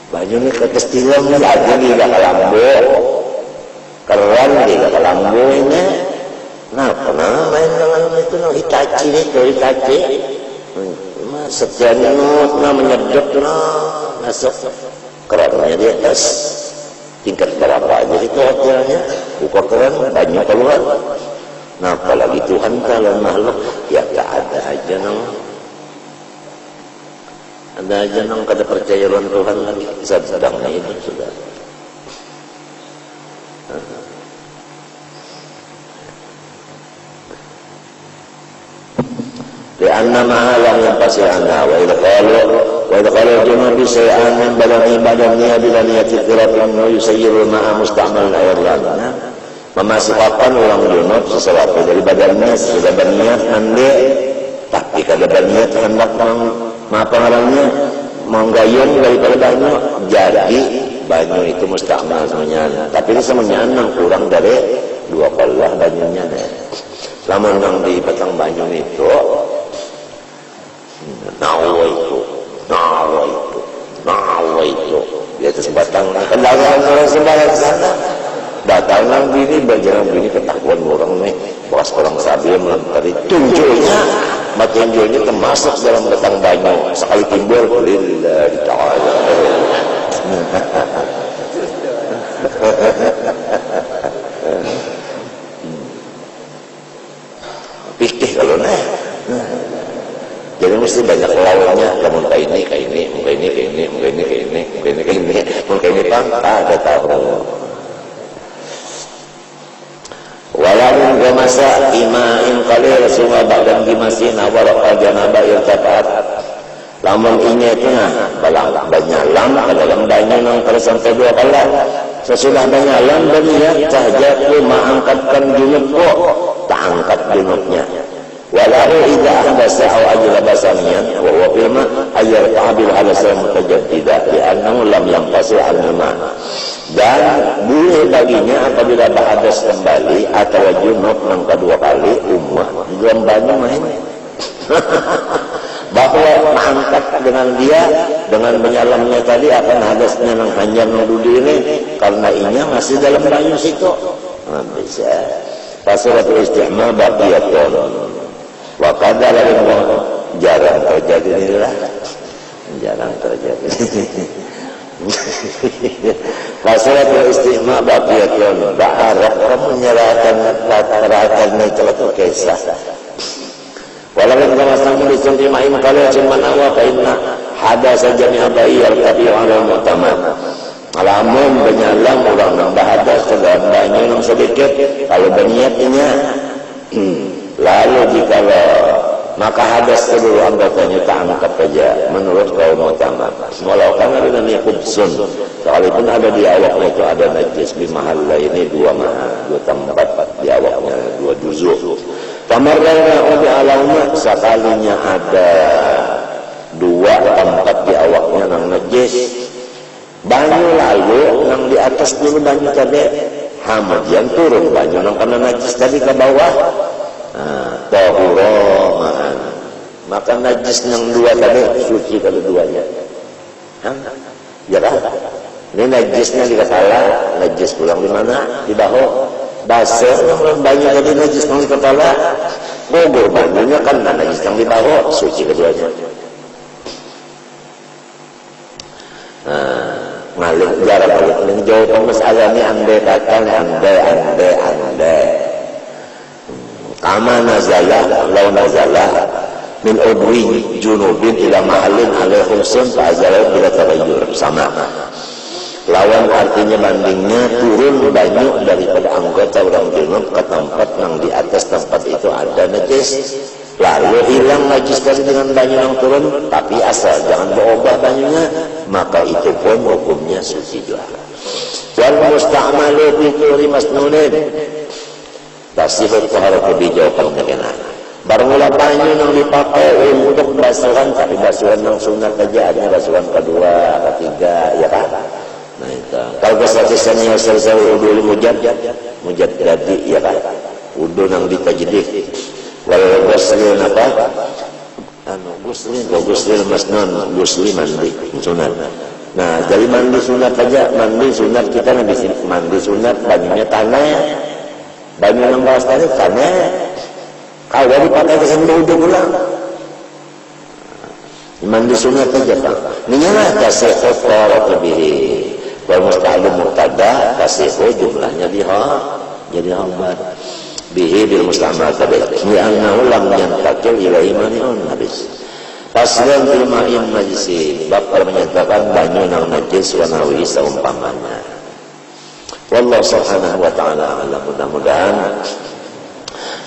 Banyak naik ke atas tilam, lagi di Kalambo. Keren di Kalambo ini. Nah, pernah main dengan itu, Hitachi itu, Hitachi. Setiap menyedot, masuk. Kerennya di atas tingkat berapa. Jadi itu hotelnya, buka keren, banyak keluar. Nah, apalagi Tuhan kalau makhluk ya tak ada aja kada percaya lawan Tuhan lagi sedang hidup sudah. Lianna ma'alam yang pasti anda wa idha qalu junabi syai'an min badannya bila niyatil qiratin wa yusayyirul ma'a musta'mal ayarlan. Memasukkan orang junub sesuatu dari badannya sudah berniat mandi, tapi kada berniat hendak pengarangnya menggayung daripada banyu, jadi banyu itu mustahmal semuanya. Tapi ini semuanya kurang dari 2 kolah banyunya. Lamun yang di petang banyu itu, nawa itu, di atas batang kendaraan orang sembahyang sana. Datang bini, berjalan bini ketakuan orang nih, bekas orang sabi melantari tunjuknya, tunjuknya termasuk dalam batang banyu. Sekali timbul, lillahi ta'ala. Pikir kalau nih. Jadi mesti banyak lawannya, kamu kayak ini, ada tahu. Walaupun gamasa ima'in qalil sunga ba'dan gimasin awaraqa janaba irtafaat. Lamun inya itu balang banyalam ke dalam banyu nang sampai 2 kali. Sesudah banyalam berniat tahajud mengangkatkan junub kok, tak angkat junubnya. Walau idza ahdatsa aw ajra basaniyan wa huwa fil ma ayyar ta'bil ala salam mutajaddida li annahu lam yanqasi al-ma. Dan boleh baginya apabila berhadas kembali atau junub yang kedua kali ummah di dalam banyu main bahwa mengangkat dengan dia dengan menyalamnya tadi akan hadasnya yang hanya nuduh diri karena inya masih dalam banyu situ. Nah, bisa fasuratul istihma baqiyatun wa qadara jarang terjadi inilah jarang terjadi. Fasuratul istimah baqiyatun ba'arab menyerahkan itu kisah. Walaupun kama samu disunti ma'im kalau cuman awal kainna hadasa jami'a bayyar tapi ala mu'tamad. Alamun benyalam orang nambah hadas sedang banyak yang sedikit kalau berniatnya lalu jikalau maka hadas seluruh anggotanya tak angkat saja menurut kaum mu'tamad. Walaupun ada namanya khubsun, sekalipun ada di awaknya itu ada najis bimahalla ini 2 tempat di awaknya 2 juzuk. Tamarrana ubi alauna sekalinya ada 2 tempat di awaknya yang najis. Banyu lalu yang di atas dulu banyu tadi hamadian turun banyu yang kena najis tadi ke bawah. Tahuroman maka najis yang 2 tadi suci kalau 2-nya ya kan ini najisnya di kepala najis pulang di mana di bahu Basah banyak jadi najis di kepala, gugur banyak kan najis yang dibawa, suci keduanya. Ngalih jarak balik menjawab masalah ini andai kata andai kama nazalah law nazalah min udwi junubin ila mahallin alaihi khumsun fa'azalah bila taghayyur sama. Lawan artinya bandingnya turun banyak daripada anggota orang junub ke tempat yang di atas tempat itu ada najis, lalu hilang najis tadi dengan banyak yang turun, tapi asal jangan berubah banyaknya, maka itu pun hukumnya suci juga. Wal musta'malu fi kulli masnunin tasihut taharatu bi jawabannya kena. Barangkali banyak yang dipakai untuk basuhan, tapi basuhan yang sunat aja, ada basuhan kedua, ketiga, ya kan? Nah itu. Kalau kesatusannya selesai udah mujad jadi, ya kan? Udah yang ditajdid. Walau guslin apa? Guslin masnun, guslin mandi sunat. Nah dari mandi sunat aja, mandi sunat kita nabi mandi sunat banyaknya tanah, banyak yang bahas tanah. Kalau dipakai kesan udah pulang. Mandi sunat aja pak. Ini lah kasih kotor atau bihi. Wal musta'alu murtada kasihu jumlahnya jadi hambat bihi bil musta'mal tabi'at li'annahu lam yantakil ila imani'un habis. Paslan bil ma'in najisi bab menyatakan banyu nang najis wa nawi seumpamanya. Wallahu subhanahu wa ta'ala alam. Mudah-mudahan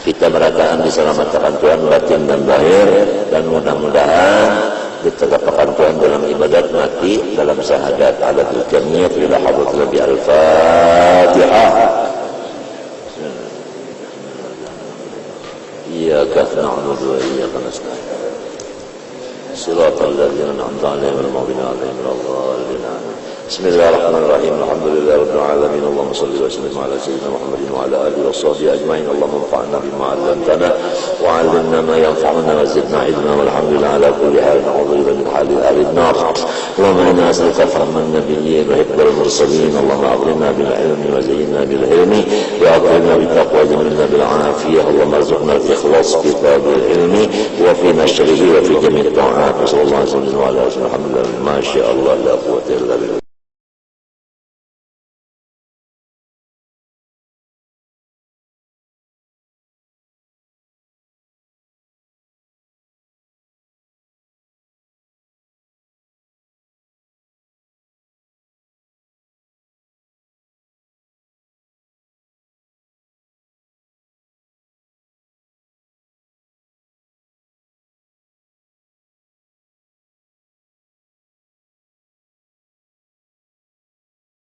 kita beradakan diselamatkan Tuhan batin dan zahir, dan mudah-mudahan ditegakkan Tuhan dalam ibadat mati dalam syahadat ala al-jamiyah ila hadratil nabi al-fatihah. Iyyaka na'budu wa iyyaka nasta'in. Shiratal ladzina an'amta 'alaihim ghairil maghdubi 'alaihim waladdallin. Bismillahirrahmanirrahim. Alhamdulillahirabbil alamin. Allahumma shalli wa sallim ala sayyidina Muhammadin wa ala alihi wa sahbihi ajma'in. Allahumma anfa'na bima 'allamtana wa 'allimna ma yanfa'una wa zidna 'ilma walhamdulillah ala kulli hal. Na'udzu bika min hali ahli an-nar. Allahumma inna nas'aluka fahman nabiyyin wa hifdzal mursalin. Allahumma aghnina bil 'ilmi wa zayyinna bil 'ilmi wa akrimna bit taqwa wa zammilna bil 'afiyah. Allahumma arzuqna al-ikhlas fi talabil 'ilmi wa fi nashrihi wa fi jami' at-ta'at. Sallallahu alaihi wa sallam wa ala alihi wa sahbihi. Ma syaa Allah la quwwata illa billah.